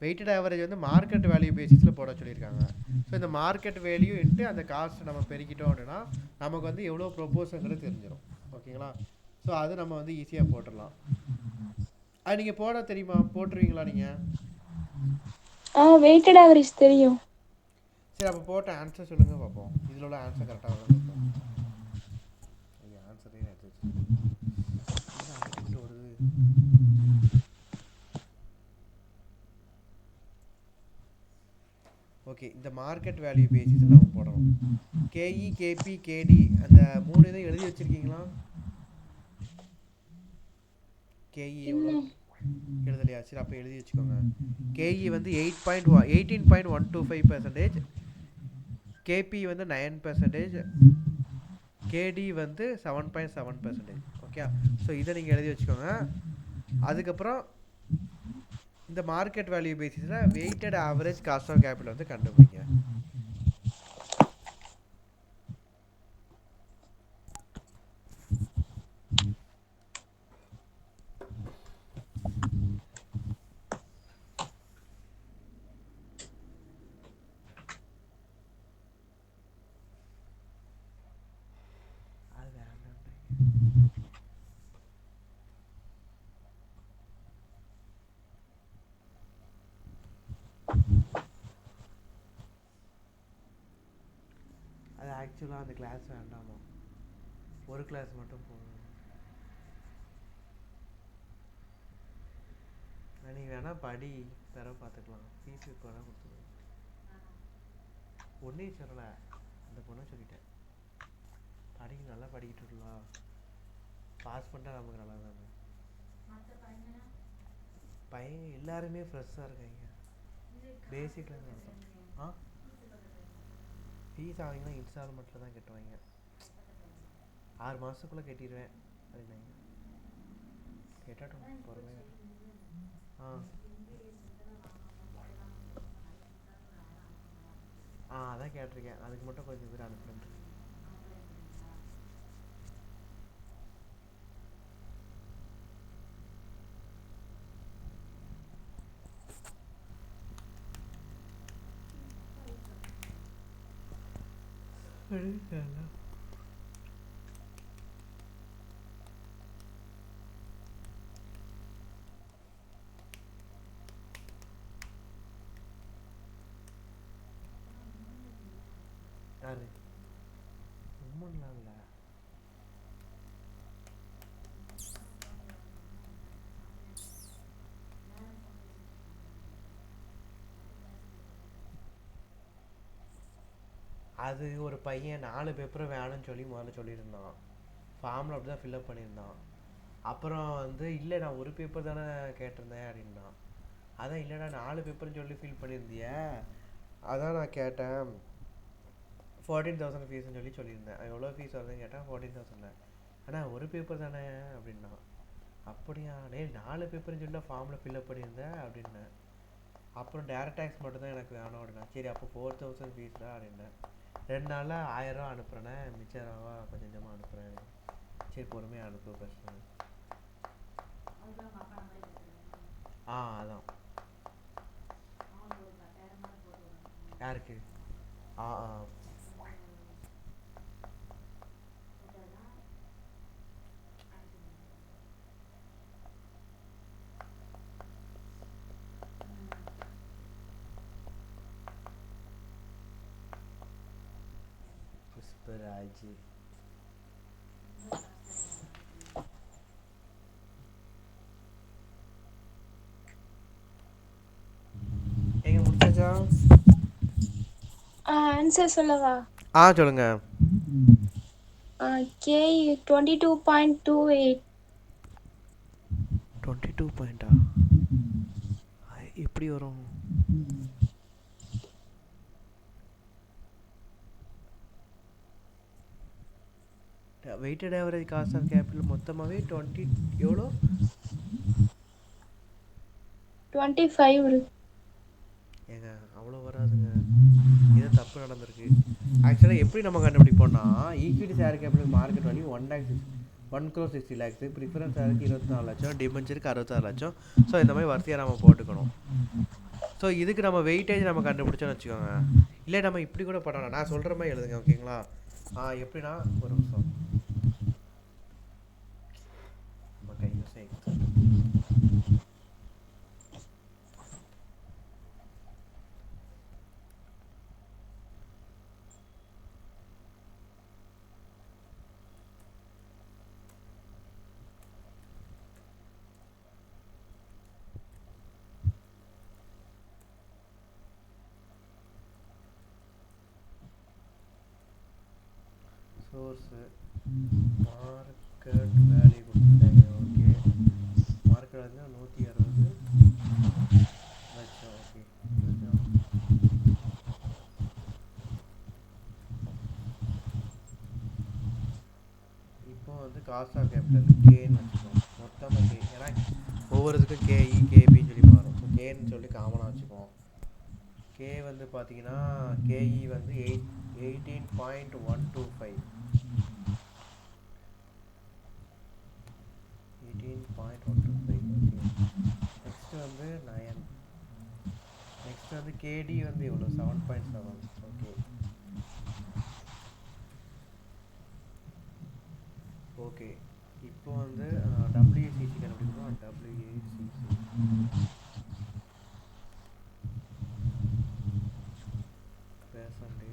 வெயிட்டட் ஆவரேஜ் வந்து மார்க்கெட் வேல்யூ பேசிஸில் போட சொல்லியிருக்காங்க. ஸோ இந்த மார்க்கெட் வேல்யூ இன்ட்டு அந்த காஸ்ட் நம்ம பெருக்கிட்டோம் அப்படின்னா நமக்கு வந்து எவ்வளோ ப்ரொப்போஸுங்கிறது தெரிஞ்சிடும். ஓகேங்களா? ஸோ அது நம்ம வந்து ஈஸியாக போட்டுடலாம். அது நீங்கள் போட தெரியுமா? போட்டுருவீங்களா நீங்கள்? வெயிட்டட் ஆவரேஜ் தெரியும். சரி, அப்போ போட்ட ஆன்சர் சொல்லுங்கள் பார்ப்போம். இதில் உள்ள ஆன்சர் கரெக்டாக வருது பார்ப்போம். ஐயா ஆன்சரே எடுத்து வச்சுருக்கேன், அங்கிட்டு வருது. ஓகே, இந்த மார்க்கெட் வேல்யூ பேசிஸில் நம்ம போடுறோம். கேஇ கேபி கேடி அந்த 3 இதையும் எழுதி வச்சுருக்கீங்களா? கேஇ எவ்வளோ எழுதலையா? சரி, அப்போ எழுதி வச்சுக்கோங்க. கேஇ வந்து 18.125%, கேபி வந்து 9%, கேடி வந்து 7.7%. ஓகே, ஸோ இதை நீங்கள் எழுதி வச்சுக்கோங்க. அதுக்கப்புறம் இந்த மார்க்கெட் வேல்யூ பேசிஸில் weighted average cost of capital வந்து கண்டுபிடிங்க. அது ஆக்சுவலாக அந்த கிளாஸ் வேண்டாமா, ஒரு கிளாஸ் மட்டும் போகணும். நீங்கள் வேணால் படி தர பார்த்துக்கலாம், ஃபீஸ் இப்போ வேணால் கொடுத்துருவோம். ஒன்றையும் சொல்லலை, அந்த பொண்ணை சொல்லிட்டேன். படிக்க நல்லா படிக்கிட்டு இருக்கலாம், பாஸ் பண்ணிட்டா நமக்கு நல்லா தானே. பையன் எல்லாருமே ஃப்ரெஷ்ஷாக இருக்காங்க, பேசிக்கில் நடத்தும். ஃபீஸ் ஆகிங்கன்னா இன்ஸ்டால்மெண்ட்டில் தான் கட்டுவாங்க, 6 மாதத்துக்குள்ளே கட்டிடுவேன் அப்படின்னாங்க. கேட்டாட்டும் பொறுமையாக. அதான் கேட்டிருக்கேன், அதுக்கு மட்டும் கொஞ்சம் பேர் அனுப்புறேன். யாரு உண்மைலாம் இல்லை, அது ஒரு பையன் 4 பேப்பரும் வேணும்னு சொல்லி முதல்ல சொல்லியிருந்தான். ஃபார்மில் அப்படி தான் ஃபில்அப் பண்ணியிருந்தான். அப்புறம் வந்து இல்லை நான் ஒரு பேப்பர் தானே கேட்டிருந்தேன் அப்படின்னான். அதான் இல்லைடா 4 பேப்பர்னு சொல்லி ஃபில் பண்ணியிருந்திய, அதான் நான் கேட்டேன். 14,000 ஃபீஸ்ன்னு சொல்லியிருந்தேன். எவ்வளோ ஃபீஸ் வருதுன்னு கேட்டேன், 14,000. ஆனால் ஒரு பேப்பர் தானே அப்படின்னா. அப்படியா டே, 4 பேப்பர்னு சொல்லி ஃபார்மில் ஃபில்அப் பண்ணியிருந்தேன் அப்படின்னேன். அப்புறம் டேரக்ட் டேக்ஸ் மட்டும்தான் எனக்கு வேணும் அப்படின்னா. சரி அப்போ 4,000 ஃபீஸ்டா அப்படின்னேன். 2 நாளில் 1000 ரூபா அனுப்புகிறேன்னே, மிச்சம் ரூபா கொஞ்சம் கொஞ்சமாக அனுப்புகிறேன். சரி பொறுமையாக அனுப்பு பிரச்சனை. அதான் யாருக்கு? ஆ ஆ புஷ்பராஜ். எங்க முடிச்சாச்சா? ஆன்சர் சொல்லவா? சொல்லுங்க. கே 22.28. 22 பாயிண்டா? எப்படி வரும்? Weighted average cost of capital மொத்தமாகவே 20 எவ்வளோ? 25 இருக்கு. ஏங்க அவ்வளோ வராதுங்க, ஏதோ தப்பு நடந்திருக்கு. ஆக்சுவலாக எப்படி நம்ம கண்டுபிடிப்போம்னா, equity share capital market value 1,60,00,000, preference ஷேருக்கு 24 லட்சம், டிபெஞ்சருக்கு 66 லட்சம். ஸோ இந்த மாதிரி வரிசையாக நம்ம போட்டுக்கணும். ஸோ இதுக்கு நம்ம வெயிட்டேஜ் நம்ம கண்டுபிடிச்சோன்னு வச்சுக்கோங்க. இல்லை நம்ம இப்படி கூட பண்ணலாம், நான் சொல்கிற மாதிரி எழுதுங்க ஓகேங்களா? எப்படின்னா ஒரு நிமிஷம் நம்ம கை சோர்ஸு மார்க்கெட் வேல்யூ கொடுத்துருக்காங்க. ஓகே, மார்க்கெட் வந்து 160 லட்சம். ஓகே, இப்போ வந்து காஸ்ட் ஆஃப் கேபிட்டல் கேன்னு வச்சுக்கோம். மொத்தமாக கே, ஏன்னா ஒவ்வொரு இதுக்கும் கேஇ கேபின்னு சொல்லி மாறும். ஸோ கேன்னு சொல்லி காமனாக வச்சுக்குவோம். கே வந்து பார்த்தீங்கன்னா கேஇ வந்து 18.125. 18.125. ஓகே, நெக்ஸ்ட் வந்து 9. நெக்ஸ்ட் வந்து கேடி வந்து எவ்வளோ? 7.7. ஓகே ஓகே, இப்போ வந்து டபிள்யூசிசி கண்டுபிடிக்கணும். டபிள்யூசிசி பேசண்டே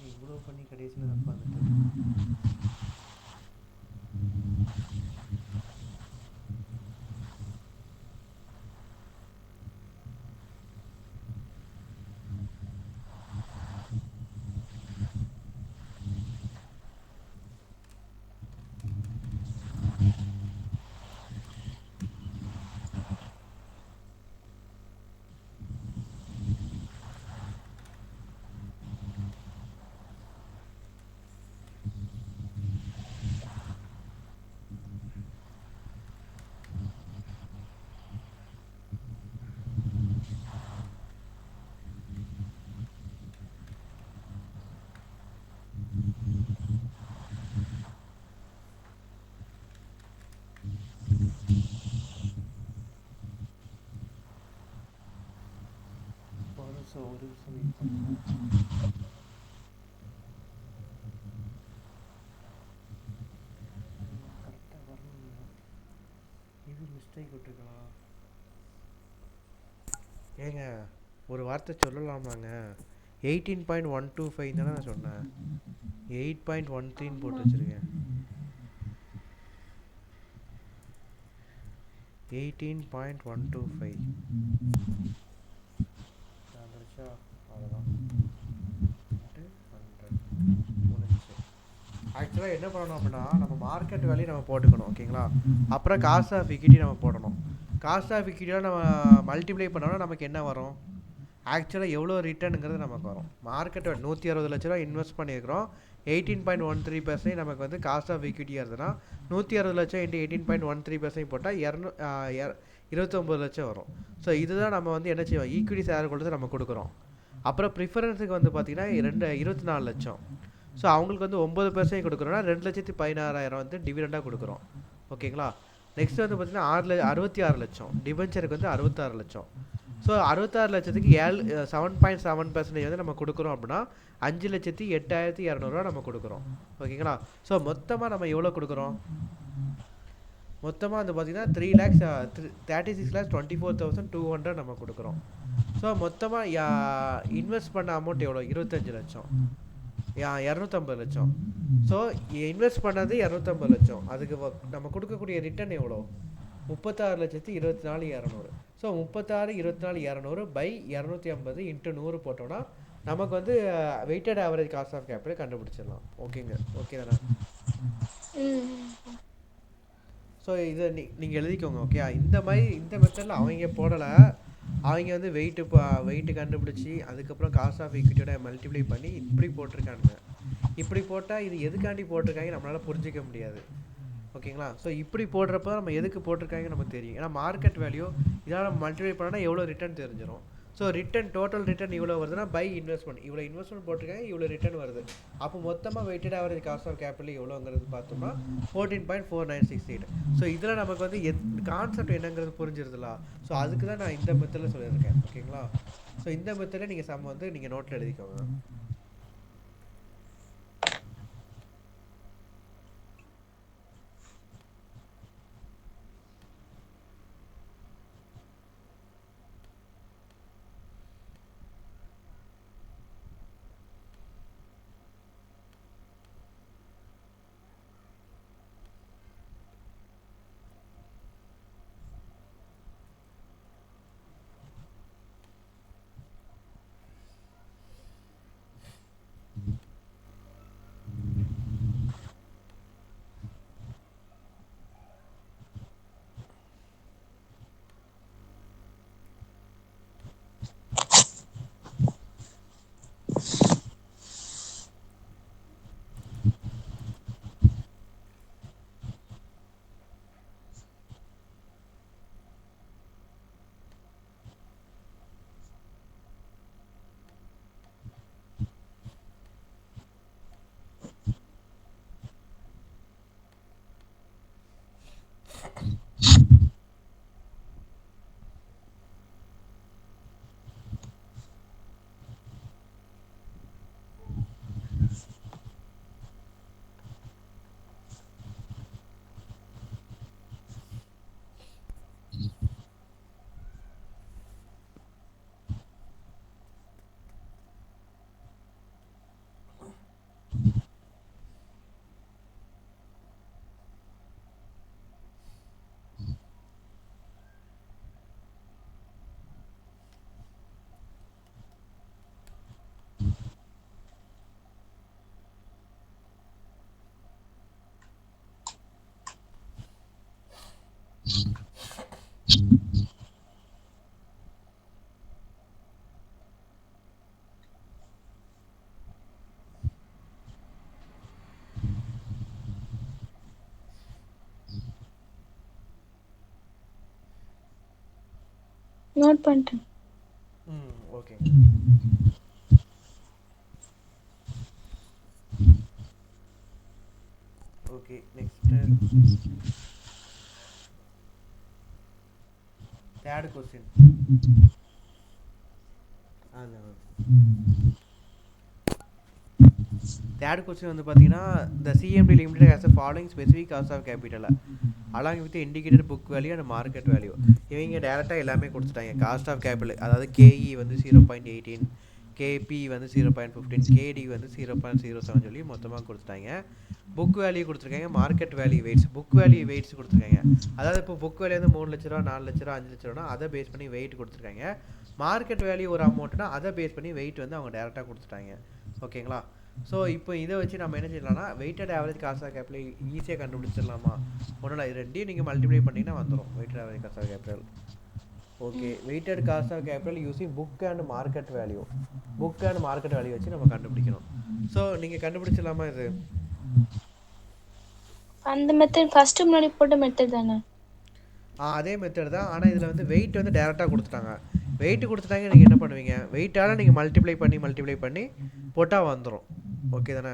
இவ்வளோ பண்ணி கடைசியில் தான் பார்த்துட்டு ஒரு கரெக்டாக வரணும். இது மிஸ்டேக் விட்டுருக்கலாம். ஏங்க ஒரு வார்த்தை சொல்லலாமாங்க? 18.125 தானே நான் சொன்னேன். 8.13 போட்டு வச்சுருக்கேன். 18.125 அவ்வளோதான் 100 முடிஞ்சிச்சு. ஆக்சுவலாக என்ன பண்ணணும் அப்படின்னா நம்ம மார்க்கெட் வேல்யூ நம்ம போட்டுக்கணும் ஓகேங்களா. அப்புறம் காஸ்ட் ஆஃப் இக்விட்டி நம்ம போடணும். காஸ்ட் ஆஃப் இக்விட்டியோட நம்ம மல்டிப்ளை பண்ணோம்னா நமக்கு என்ன வரும், ஆக்சுவலாக எவ்வளோ ரிட்டர்னுங்கிறது நமக்கு வரும். மார்க்கெட் 160 லட்ச ரூபா இன்வெஸ்ட் பண்ணியிருக்கிறோம். 18.13% நமக்கு வந்து காஸ்ட் ஆஃப் இக்விட்டியாக இருந்ததுன்னா 160 லட்சம் இன்ட்டு 18.13% போட்டால் 29 லட்சம் வரும். ஸோ இதுதான் நம்ம வந்து என்ன செய்வோம், ஈக்விட்டி ஷேர் கொடுத்து நம்ம கொடுக்குறோம். அப்புறம் ப்ரிஃபரன்ஸுக்கு வந்து பார்த்திங்கன்னா 24 லட்சம். ஸோ அவங்களுக்கு வந்து 9% கொடுக்குறோன்னா 2,16,000 வந்து டிவிடெண்டாக கொடுக்குறோம் ஓகேங்களா. நெக்ஸ்ட் வந்து பார்த்திங்கன்னா 66 லட்சம், டிபென்ச்சருக்கு வந்து 66 லட்சம். ஸோ 66 லட்சத்துக்கு 7.7% வந்து நம்ம கொடுக்குறோம் அப்படின்னா 5,08,200 நம்ம கொடுக்குறோம் ஓகேங்களா. ஸோ மொத்தமாக நம்ம எவ்வளோ கொடுக்குறோம், மொத்தமாக வந்து பார்த்திங்கன்னா 36,24,200 நம்ம கொடுக்குறோம். ஸோ மொத்தமாக இன்வெஸ்ட் பண்ண அமௌண்ட் எவ்வளோ, 25 லட்சம், 250 லட்சம். ஸோ இன்வெஸ்ட் பண்ணது 250 லட்சம், அதுக்கு நம்ம கொடுக்கக்கூடிய ரிட்டர்ன் எவ்வளோ, 36,24,200. ஸோ 36,24,200 பை 250 இன்ட்டு 100 போட்டோம்னா நமக்கு வந்து weighted average cost of capital கண்டுபிடிச்சிடலாம். ஓகேங்க, ஓகே தானே. ஸோ இதை நீங்கள் எழுதிக்கோங்க ஓகே. இந்த மெத்தடில் அவங்க போடலை, அவங்க வந்து வெயிட்டு கண்டுபிடிச்சி அதுக்கப்புறம் காஸ்ட் ஆஃப் ஈக்விட்டியோட மல்டிப்ளை பண்ணி இப்படி போட்டிருக்கானுங்க. இப்படி போட்டால் இது எதுக்காண்டி போட்டிருக்காங்க நம்மளால் புரிஞ்சிக்க முடியாது ஓகேங்களா. ஸோ இப்படி போடுறப்ப நம்ம எதுக்கு போட்டிருக்காங்க நமக்கு தெரியும். ஏன்னா மார்க்கெட் வேல்யூ இதனால் நம்ம மல்டிப்ளை பண்ணால் எவ்வளோ ரிட்டர்ன் தெரிஞ்சிடும். ஸோ டோட்டல் ரிட்டர்ன் இவ்வளோ வருதுன்னா பை இன்வெஸ்ட்மெண்ட் இவ்வளோ இன்வெஸ்ட்மெண்ட் போட்டிருக்காங்க, இவ்வளோ ரிட்டர்ன் வருது. அப்போ மொத்தமாக weighted average cost of capital எவ்வளோங்கிறது பார்த்தோம்னா 14.4968. ஸோ இதில் நமக்கு வந்து கான்செப்ட் என்னங்கிறது புரிஞ்சிருதுல. ஸோ அதுக்கு தான் நான் இந்த மெத்தடில் சொல்லியிருக்கேன் ஓகேங்களா. ஸோ இந்த மெத்தடில் நீங்கள் சம் வந்து நீங்கள் நோட்டில் எழுதிக்கோங்க. நோட் பண்ணிட்டேன். Okay. Okay next third question. Third question வந்து பார்த்தீங்கன்னா the CMD limited has a following specific cost of capital along with the indicated book value and market value. இவங்க டேரெக்டாக எல்லாமே கொடுத்துட்டாங்க. காஸ்ட் ஆஃப் கேபிட்டல் அதாவது கேஇ வந்து 0.18, கேபி வந்து 0.15, கேடி வந்து 0.07 சொல்லி மொத்தமாக கொடுத்துட்டாங்க. புக் வேல்யூ கொடுத்துருக்காங்க, market value weights, book value weights கொடுத்துருக்காங்க. அதாவது இப்போ புக் வேல்யூ வந்து 3 லட்ச ரூபா, 4 லட்ச ரூபா, 5 லட்ச ரூபா, அதை பேஸ் பண்ணி வெயிட் கொடுத்துருக்காங்க. மார்க்கெட் வேல்யூ ஒரு அமௌண்ட்னா அதை பேஸ் பண்ணி வெயிட் வந்து அவங்க டேரெக்டாக கொடுத்துட்டாங்க. ஓகேங்களா? ஸோ இப்போ இதை வச்சு நம்ம என்ன செய்யலாம்னா weighted average cost of capital ஈஸியாக கண்டுபிடிச்சிடலாமா? ஒன்றும் இல்லை, இது ரெண்டையும் நீங்கள் மல்டிப்ளை பண்ணிங்கன்னா வந்துடும் weighted average cost of capital. Okay, weighted cost of capital using book and market value, book and market value வச்சு நம்ம கண்டுபிடிக்கணும். ஸோ நீங்கள் கண்டுபிடிச்சிடலாமா இது? அந்த மெத்தட் ஃபர்ஸ்ட் முன்னாடி போட்ட மெத்தட் தானே? அதே மெத்தட் தான். ஆனால் இதில் வந்து வெயிட் வந்து டேரெக்டாக கொடுத்துட்டாங்க. வெயிட் கொடுத்துட்டாங்க, நீங்கள் என்ன பண்ணுவீங்க? வெயிட்டால் நீங்கள் மல்டிப்ளை பண்ணி போட்டால் வந்துடும். ஓகே தானே?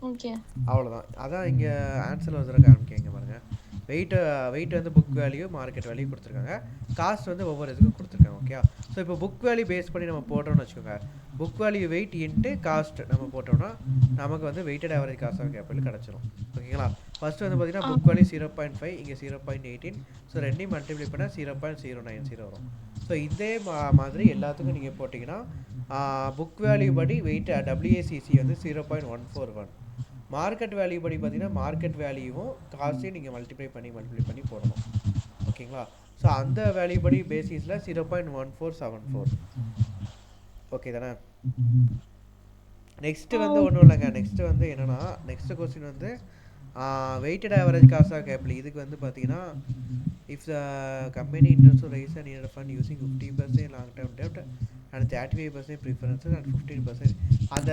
ஓகே, அவ்வளோதான். அதான் இங்கே ஆன்சரில் ஒரு தடவை காமிக்கங்க பாருங்கள். வெயிட் வந்து புக் வேல்யூ, மார்க்கெட் வேல்யூ கொடுத்துருக்காங்க. காஸ்ட் வந்து ஒவ்வொரு இதுக்கும் கொடுத்துருக்காங்க. ஓகே, ஸோ இப்போ புக் வேல்யூ பேஸ் பண்ணி நம்ம போட்டோம்னு வச்சுக்கோங்க. Book value weight into cost நம்ம போட்டோம்னா நமக்கு வந்து weighted average cost of capital கிடச்சிரும். ஓகேங்களா? ஃபஸ்ட்டு வந்து பார்த்தீங்கன்னா புக் வேல்யூ 0.5, இங்கே 0.18. ஸோ ரெண்டையும் மல்டிப்ளை பண்ணால் 0.090 வரும். ஸோ இதே மாதிரி எல்லாத்துக்கும் நீங்கள் போட்டிங்கன்னா புக் வேல்யூ படி வெயிட் WACC வந்து 0.141. மார்க்கெட் வேல்யூ படி பார்த்தீங்கன்னா மார்க்கெட் வேல்யூவும் காஸ்ட்டையும் நீங்கள் மல்டிப்ளை பண்ணி போடணும். ஓகேங்களா? ஸோ அந்த வேல்யூ படி பேசிஸில் 0.1474. ஓகே தானே? நெக்ஸ்ட்டு வந்து ஒன்றும் இல்லைங்க. நெக்ஸ்ட்டு வந்து என்னென்னா நெக்ஸ்ட் கொஸ்டின் வந்து weighted average cost of capital. இதுக்கு வந்து பார்த்தீங்கன்னா if the company interest rise and need fund using 50% long term டெப்ட் அண்ட் 35% ப்ரிஃபரன்ஸஸ் அண்ட் 15% அந்த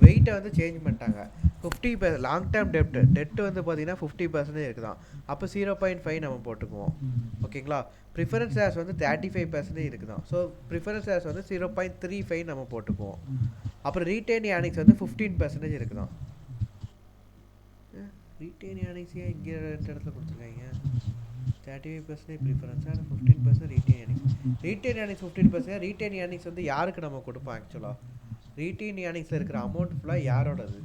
வெயிட்டை வந்து சேஞ்ச் பண்ணிட்டாங்க. 50% லாங் டேர்ம் டெப்ட் வந்து பார்த்தீங்கன்னா 50% இருக்குதான். அப்போ 0.5 நம்ம போட்டுக்குவோம். ஓகேங்களா? ப்ரிஃபரன்ஸ் ஷேர்ஸ் வந்து 35% இருக்குதான். ஸோ ப்ரிஃபரன்ஸ் ஷேர்ஸ் வந்து 0.35 நம்ம போட்டுக்குவோம். அப்புறம் ரீட்டைன் ஏர்னிங்ஸ் வந்து 15% இருக்குதான். ரீட்டைன் ஏர்னிங்ஸ் ஏன் இங்கே ரெண்டு இடத்துல கொடுத்துருக்காங்க? 35% preference and 15% retain earnings. Retain earnings 15%. Retain earnings வந்து யாருக்கு நம்ம கொடுப்போம்? ஆக்சுவலாக ரீட்டைன் ஏர்னிங்ஸில் இருக்கிற அமௌண்ட் ஃபுல்லாக யாரோடது?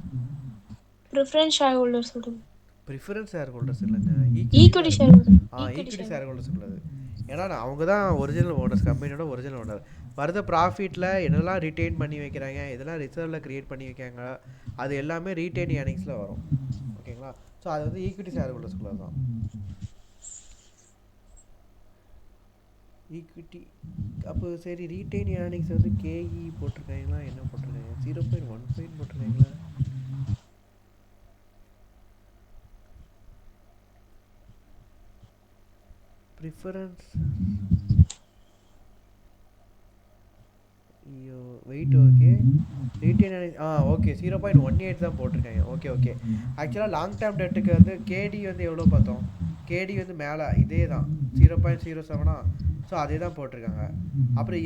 ப்ரிஃபரன்ஸ் ஷேர் ஹோல்டர்ஸோட. ப்ரிஃபரன்ஸ் ஷேர் ஹோல்டர்ஸ் இல்லைங்க, equity share holder. Equity share holders உள்ளது. ஏன்னா அவங்க தான் ஒரிஜினல் ஓனர்ஸ், கம்பெனியோட ஒரிஜினல் ஓனர். வரத ப்ராஃபிட்டில் என்னெல்லாம் ரிட்டைன் பண்ணி வைக்கிறாங்க, இதெல்லாம் ரிசர்வில் க்ரியேட் பண்ணி வைக்காங்க, அது எல்லாமே ரீட்டைன் ஏர்னிங்ஸில் வரும். ஓகேங்களா? ஸோ அது வந்து ஈக்விட்டி ஷேர் ஹோல்டர்ஸ்குள்ளே தான். ஈக்விட்டி அப்போ சரி, ரீட்டைன் ஏர்னிங்ஸ் வந்து கேஇ போட்டிருக்காங்களா, என்ன போட்டிருக்காங்க? 0.15 போட்டிருக்காங்களா? ப்ரிஃபரன்ஸ் ஐயோ வெயிட். ஓகே, ரீட்டைன் ஓகே 0.18 தான் போட்டிருக்காங்க. ஓகே. ஆக்சுவலாக லாங் டேர்ம் டெட்டுக்கு வந்து கேடி வந்து எவ்வளோ பார்த்தோம்? கேடி வந்து மேலே இதே தான் 0.07. ஸோ அதே தான் போட்டிருக்காங்க. அப்புறம்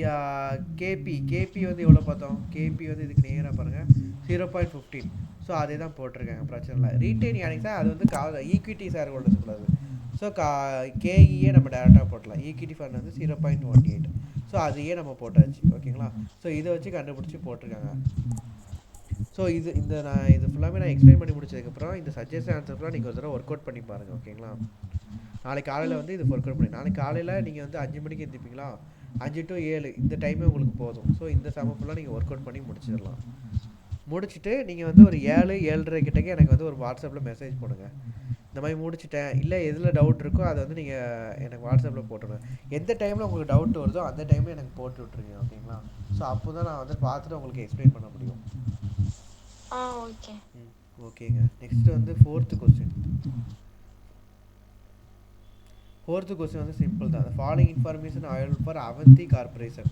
கேபி வந்து எவ்வளோ பார்த்தோம்? கேபி வந்து இதுக்கு நேராக பாருங்கள் 0.15. ஸோ அதே தான் போட்டிருக்காங்க, பிரச்சனை இல்லை. ரீட்டைன் ஏர்னிங்ஸ் அது வந்து ஈக்விட்டி ஷேர் ஹோல்டர்ஸ் உள்ளது. ஸோ கேஇயே நம்ம டேரெக்டாக போட்டலாம். ஈக்விட்டி ஃபண்ட் வந்து 0.18. ஸோ அதையே நம்ம போட்டாச்சு. ஓகேங்களா? ஸோ இதை வச்சு கண்டுபிடிச்சி போட்டிருக்காங்க. ஸோ நான் இது ஃபுல்லாமே நான் எக்ஸ்பிளைன் பண்ணி முடிச்சதுக்கப்புறம் இந்த சஜஷன் ஆன்சர்ஸ்லாம் நீங்கள் ஒரு தடவை ஒர்க் அவுட் பண்ணி பாருங்கள். ஓகேங்களா? நாளைக்கு காலையில் வந்து இது ஒர்க் அவுட் பண்ணி நாளைக்கு காலையில் நீங்கள் வந்து 5 மணிக்கு எழுந்திருப்பீங்களா? 5 to 7 இந்த டைமே உங்களுக்கு போதும். ஸோ இந்த சம ஃபுல்லாக நீங்கள் ஒர்க் அவுட் பண்ணி முடிச்சிடலாம். முடிச்சுட்டு நீங்கள் வந்து ஒரு 7-7:30 கிட்டக்க எனக்கு வந்து ஒரு வாட்ஸ்அப்பில் மெசேஜ் போடுங்க. இந்த மாதிரி முடிச்சிட்டேன், இல்லை எதில் டவுட் இருக்கோ அதை வந்து நீங்கள் எனக்கு வாட்ஸ்அப்பில் போட்டுருங்க. எந்த டைமில் உங்களுக்கு டவுட் வருதோ அந்த டைமில் எனக்கு போட்டு விட்ருங்க. ஓகேங்களா? ஸோ அப்போ தான் நான் வந்து பார்த்துட்டு உங்களுக்கு எக்ஸ்பிளைன் பண்ண முடியும். ஓகே. ஓகேங்க. நெக்ஸ்ட் வந்து ஃபோர்த்து கொஸ்டின் வந்து சிம்பிள் தான். Following information available for Avanti corporation.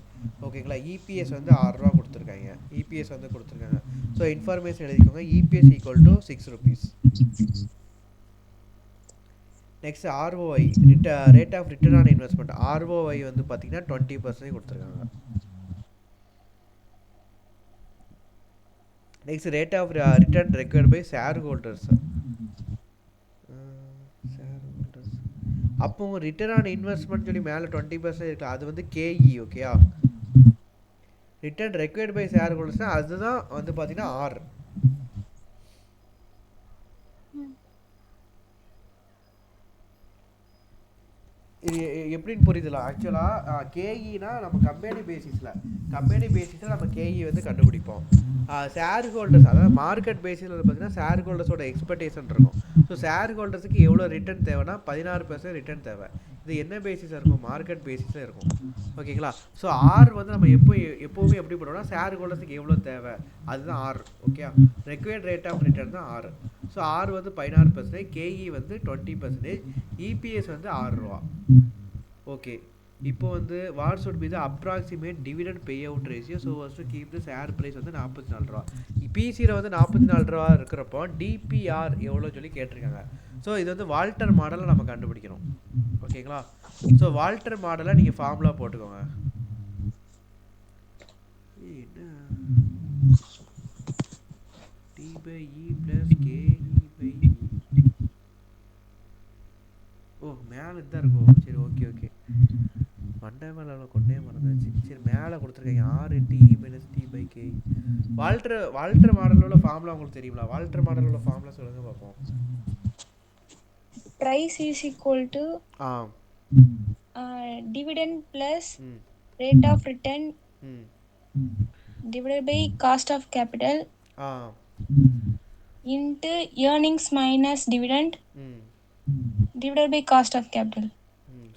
ஓகேங்களா? இபிஎஸ் வந்து 6 ரூபா கொடுத்துருக்காங்க. இபிஎஸ் வந்து கொடுத்துருக்காங்க. ஸோ இன்ஃபர்மேஷன் எழுதிக்கோங்க. EPS equal to 6 rupees. Next ROI rate of return on investment. ROI வந்து பார்த்தீங்கன்னா 20% கொடுத்துருக்காங்க. Next rate of return required by shareholders. அப்போ ரிட்டர்ன் ஆன் இன்வெஸ்ட்மெண்ட் சொல்லி மேலே 20% இருக்கு, அது வந்து கேஇ. ஓகேயா? Return required by shareholders அதுதான் வந்து பார்த்தீங்கன்னா ஆர். இது எப்படின்னு புரியுதுல ஆக்சுவலாக கேஇனா நம்ம கம்பெனி பேசிஸில் நம்ம கேஇ வந்து கண்டுபிடிப்போம். ஷேர் ஹோல்டர்ஸ் அதாவது மார்க்கெட் பேசிஸில் வந்து பார்த்தீங்கன்னா ஷேர் ஹோல்டர்ஸோட எக்ஸ்பெக்டேஷன் இருக்கும். ஸோ ஷேர் ஹோல்டர்ஸுக்கு எவ்வளோ ரிட்டர்ன் தேவைன்னா 16% ரிட்டர்ன் தேவை. இது என்ன பேசிஸாக இருக்கும்? மார்க்கெட் பேசிஸில் இருக்கும். ஓகேங்களா? ஸோ ஆர் வந்து நம்ம எப்போவுமே எப்படி பண்ணுவோம்னா ஷேர் ஹோல்டர்ஸுக்கு எவ்வளோ தேவை அதுதான் R. Okay, required rate of return தான் ஆர். ஸோ ஆர் வந்து 16%, கேஇ வந்து 20%, இபிஎஸ் வந்து 6 ரூபா. ஓகே, இப்போ வந்து what should be the approximate dividend payout ratio so was to keep the share price வந்து 44 ரூபா. பிசியில் வந்து 44 ரூபா இருக்கிறப்போ டிபிஆர் எவ்வளோ சொல்லி கேட்டிருக்காங்க. ஸோ இது வந்து வால்டர் மாடலை நம்ம கண்டுபிடிக்கணும். ஓகேங்களா? ஸோ வால்டர் மாடலை நீங்கள் ஃபார்முலா போட்டுக்கோங்க. D by E plus Ke by O மேலே தான் இருக்கும். சரி, ஓகே மண்டை மேலே கொண்டே மறந்தாச்சு. சரி, மேலே கொடுத்துருக்கீங்க R into E minus D by K. Walter மாடலோட ஃபார்முலா உங்களுக்கு தெரியுங்களா? வால்டர் மாடலோட ஃபார்முலா சொல்லுங்க பார்ப்போம். price is equal to dividend plus rate of return divided by cost of capital into earnings minus dividend divided by cost of capital.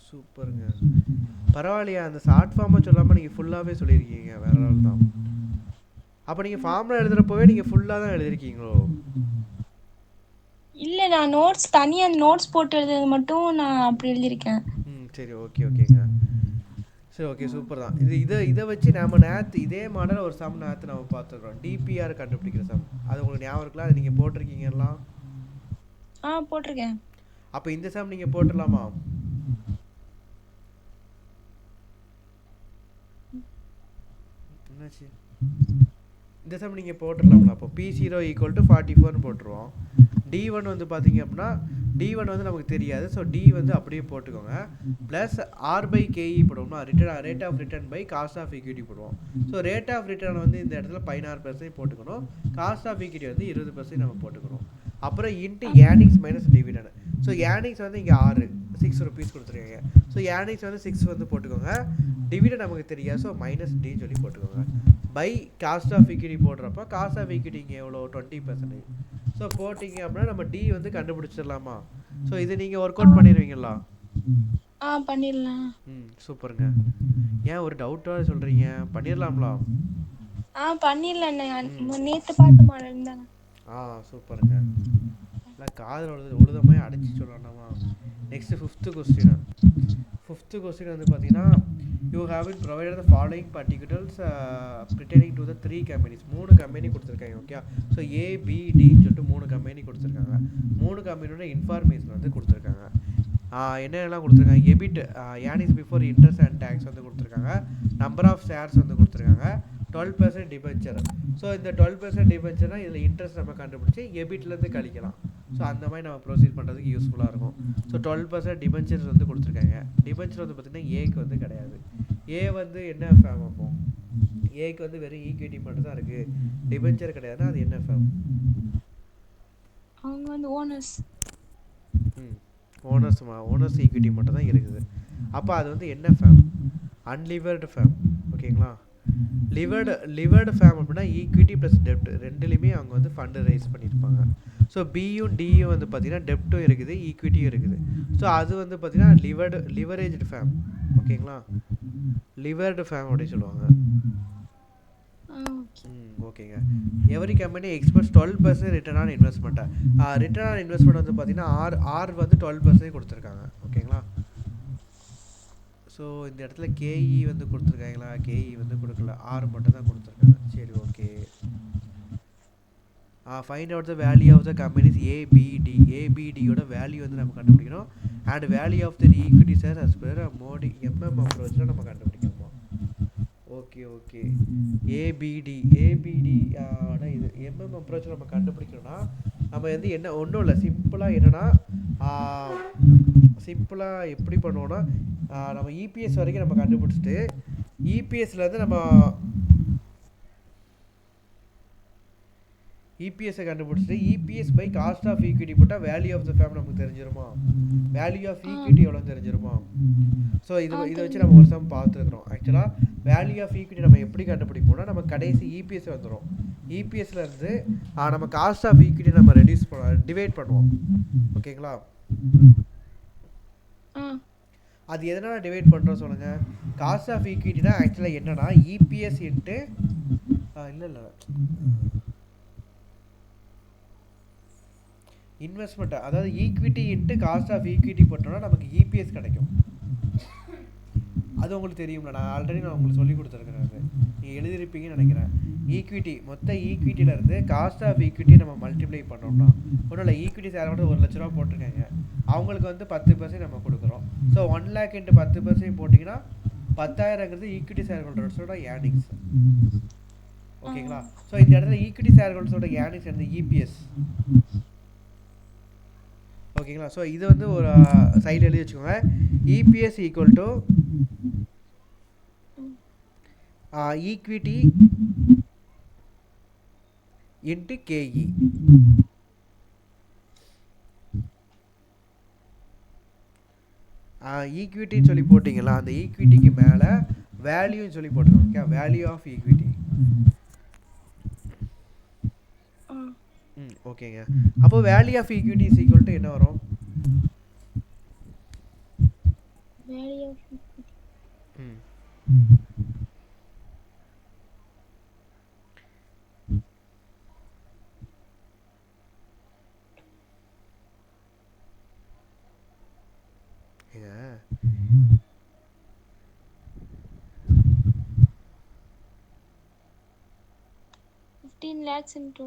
சூப்பருங்க, பரவாயில்லையா? அந்த ஷார்ட் ஃபார்மை சொல்லாமல் நீங்கள் ஃபுல்லாகவே சொல்லியிருக்கீங்க. வேற ஆள் தான். அப்போ நீங்கள் ஃபார்முலா எழுதுகிறப்போவே நீங்கள் ஃபுல்லாக தான் எழுதிருக்கீங்களோ? இல்லை, நான் தனியாக நோட்ஸ் போட்டு எழுதுறது மட்டும் நான் அப்படி எழுதியிருக்கேன். சரி, ஓகேங்க. சரி, ஓகே, சூப்பர் தான். இதை வச்சு நம்ம இதே மாடல் ஒரு சம் நம்ம பார்த்துக்கிறோம். டிபிஆர் கண்டுபிடிக்கிற சம். அது உங்களுக்கு ஞாபகம் இருக்கலாம்? அது நீங்கள் போட்டிருக்கீங்களா? போட்டிருக்கேன். அப்போ இந்த சம் நீங்கள் போட்டுடலாமா? என்னாச்சு? இந்த சம் நீங்கள் போட்டுடலாம்ல? அப்போ P0 = 44 போட்டுருவோம். D1 வந்து பார்த்தீங்க அப்படின்னா D1 வந்து நமக்கு தெரியாது. ஸோ D வந்து அப்படியே போட்டுக்கோங்க. ப்ளஸ் ஆர் பை கேஇ போடுவோம்னா rate of return by cost of equity போடுவோம். ஸோ ரேட் ஆஃப் ரிட்டர்ன் வந்து இந்த இடத்துல 16% போட்டுக்கணும். காஸ்ட் ஆஃப் ஈக்விட்டி வந்து 20% நம்ம போட்டுக்கணும். அப்புறம் into earnings minus dividend. So earnings வந்து இங்கே 6 rupees கொடுத்துருக்காங்க. ஸோ ஏர்னிங்ஸ் வந்து 6 வந்து போட்டுக்கோங்க. டிவிடெண்ட் நமக்கு தெரியாது. ஸோ மைனஸ் டி சொல்லி போட்டுக்கோங்க. பை காஸ்ட் ஆஃப் ஈக்விட்டி போடுறப்போ காஸ்ட் ஆஃப் ஈக்விட்டி இங்கே எவ்வளோ 20%. ஸோ போட்டிங்க அப்படின்னா நம்ம டி வந்து கண்டுபிடிச்சிடலாமா? ஸோ இது நீங்கள் ஒர்க் அவுட் பண்ணிடுவீங்களா? பண்ணிடலாம். சூப்பருங்க. ஏன் ஒரு டவுட்டாக சொல்கிறீங்க? பண்ணிடலாம்ல? பண்ணிடலாம். நேற்று பார்த்த மாடல் தானே. சூப்பருங்க. இல்லை காதில் உழுதமாக அடைச்சி சொல்லலாமா? நெக்ஸ்ட் ஃபிஃப்த்து கொஸ்டின் வந்து பார்த்தீங்கன்னா you have been provided the following particulars pertaining to the 3 companies. 3 company கொடுத்துருக்காங்க. ஓகே, ஸோ ஏபிடின்னு சொல்லிட்டு 3 கம்பெனி கொடுத்துருக்காங்க. 3 கம்பெனியோட இன்ஃபர்மேஷன் வந்து கொடுத்துருக்காங்க. என்னென்னலாம் கொடுத்துருக்காங்க? EBIT earnings before interest and tax வந்து கொடுத்துருக்காங்க. நம்பர் ஆஃப் ஷேர்ஸ் வந்து கொடுத்துருக்காங்க. 12% டிபென்ச்சர். ஸோ இந்த 12% டிபென்ச்சர்னால் இதில் இன்ட்ரெஸ்ட் நம்ம கண்டுபிடிச்சி எபிட்லேருந்து கழிக்கலாம். ஸோ அந்த மாதிரி நம்ம ப்ரொசீட் பண்ணுறதுக்கு யூஸ்ஃபுல்லாக இருக்கும். ஸோ 12% டிபென்ச்சர்ஸ் வந்து கொடுத்துருக்காங்க. டிபென்ச்சர் வந்து பார்த்திங்கன்னா ஏக்கு வந்து கிடையாது. ஏ வந்து என்ன ஃபேம்? அப்போ ஏக்கு வந்து வெறும் ஈக்விட்டி மட்டும் தான் இருக்குது, டிபென்ச்சர் கிடையாதுன்னா அது என்ன ஃபேம்? அவங்க வந்து ஓனர்ஸ். ஓனர்ஸ் ஈக்விட்டி மட்டும் தான் இருக்குது. அப்போ அது வந்து என்ன ஃபேம்? அன்லிவர்டு ஃபேம். ஓகேங்களா? லிவர்டு ஃபேம் அப்படின்னா ஈக்விட்டி ப்ளஸ் டெப்ட் ரெண்டுலேயுமே அவங்க வந்து ஃபண்டு ரைஸ் பண்ணியிருப்பாங்க. ஸோ பியும் டியும் வந்து பார்த்தீங்கன்னா டெப்ட்டும் இருக்குது, ஈக்விட்டியும் இருக்குது. ஸோ அது வந்து பார்த்தீங்கன்னா லிவரேஜ்டு ஃபேம். ஓகேங்களா? லிவர்டு ஃபேம் அப்படின்னு சொல்லுவாங்க. ஓகேங்க. Every company expects 12% return on இன்வெஸ்ட்மெண்ட்டை. ரிட்டர்ன் ஆன் இன்வெஸ்ட்மெண்ட் வந்து பார்த்தீங்கன்னா ஆர் வந்து 12% கொடுத்துருக்காங்க. ஓகேங்களா? ஸோ இந்த இடத்துல கேஇ வந்து கொடுத்துருக்காங்களா? கேஇ வந்து கொடுக்கல, ஆர் மட்டும் தான் கொடுத்துருக்காங்க. சரி, okay. Find out the value of the company's ABT. ஏபிடியோட வேல்யூ வந்து நம்ம கண்டுபிடிக்கணும். And value of the equity share as per Modi அப்ரோச்சில் நம்ம கண்டுபிடிக்கணுமா? ஓகே. ஏபிடி இது அப்ரோச்சில் நம்ம கண்டுபிடிக்கணும்னா நம்ம வந்து என்ன ஒன்றும் இல்லை, சிம்பிளாக எப்படி பண்ணுவோன்னா நம்ம இபிஎஸ் வரைக்கும் நம்ம கண்டுபிடிச்சிட்டு இபிஎஸ்லேருந்து நம்ம இபிஎஸ்ஸை கண்டுபிடிச்சிட்டு EPS by cost of equity போட்டால் வேல்யூ ஆஃப் த ஃபேம் நமக்கு தெரிஞ்சிருமா, வேல்யூ ஆஃப் ஈக்விட்டி எவ்வளோ தெரிஞ்சிருமா. ஸோ இதை வச்சு நம்ம ஒரு சம் பார்த்துருக்குறோம். ஆக்சுவலாக வேல்யூ ஆஃப் ஈக்விட்டி நம்ம எப்படி கண்டுபிடிப்போம்னா நம்ம கடைசி இபிஎஸ் வந்துடும். இபிஎஸ்லேருந்து நம்ம காஸ்ட் ஆஃப் ஈக்விட்டி நம்ம டிவைட் பண்ணுவோம். ஓகேங்களா, அது எதனால் டிவைட் பண்ணுறோம் சொல்லுங்கள். காஸ்ட் ஆஃப் ஈக்விட்டினா ஆக்சுவலாக என்னன்னா இபிஎஸ் இன்ட்டு இல்லை இன்வெஸ்ட்மெண்ட், அதாவது equity into cost of equity போட்டோம்னா நமக்கு இபிஎஸ் கிடைக்கும். அது உங்களுக்கு தெரியும்ல, நான் ஆல்ரெடி உங்களுக்கு சொல்லி கொடுத்துருக்குறேன். அது நீங்கள் எழுதிருப்பீங்கன்னு நினைக்கிறேன். ஈக்விட்டி மொத்த ஈக்விட்டியிலேருந்து காஸ்ட் ஆஃப் ஈக்விட்டி நம்ம மல்டிப்ளை பண்ணோம்னா ஒன்றும் இல்லை, ஈக்விட்டி சேர் மட்டும் 1 லட்ச ரூபா போட்டிருக்காங்க, அவங்களுக்கு வந்து 10% நம்ம கொடுக்குறோம். ஸோ 1 lakh இன்ட்டு 10% போட்டிங்கன்னா 10,000ங்கிறது ஈக்விட்டி ஷேர் ஹோல்டர்ஸோட ஏர்னிங்ஸ். ஓகேங்களா, ஸோ இந்த இடத்துல ஈக்விட்டி ஷேர் ஹோல்டர்ஸோட ஏர்னிங்ஸ் வந்து இபிஎஸ். ஓகேங்களா, ஸோ இது வந்து ஒரு சைடு எழுதி வச்சுக்கோங்க. EPS equal to equity into Ke. ஈக்விட்டின்னு சொல்லி போட்டிங்களா, அந்த ஈக்விட்டிக்கு மேலே வேல்யூன்னு சொல்லி போட்டுக்கோங்க. Okay, value of equity. ஓகேங்க, அப்போ value of equity is equal to என்ன வரும்? வேல்யூ ஆஃப் ஈக்விட்டி ஏங்க 15 lakhs into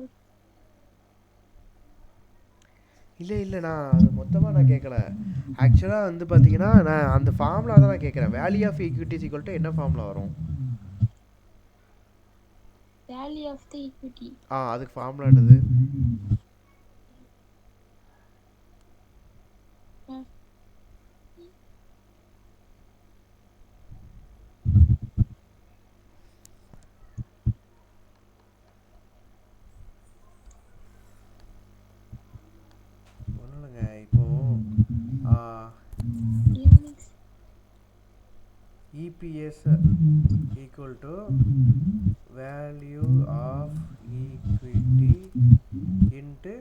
இல்லை நான் அது மொத்தமாக நான் கேட்கல. ஆக்சுவலாக வந்து பார்த்தீங்கன்னா நான் அந்த ஃபார்முலா தான் நான் கேட்குறேன். Value of equity is equal to என்ன ஃபார்முலா வரும்? Value of the equity. அதுக்கு ஃபார்முலா என்னது? EPS equal to value of equity into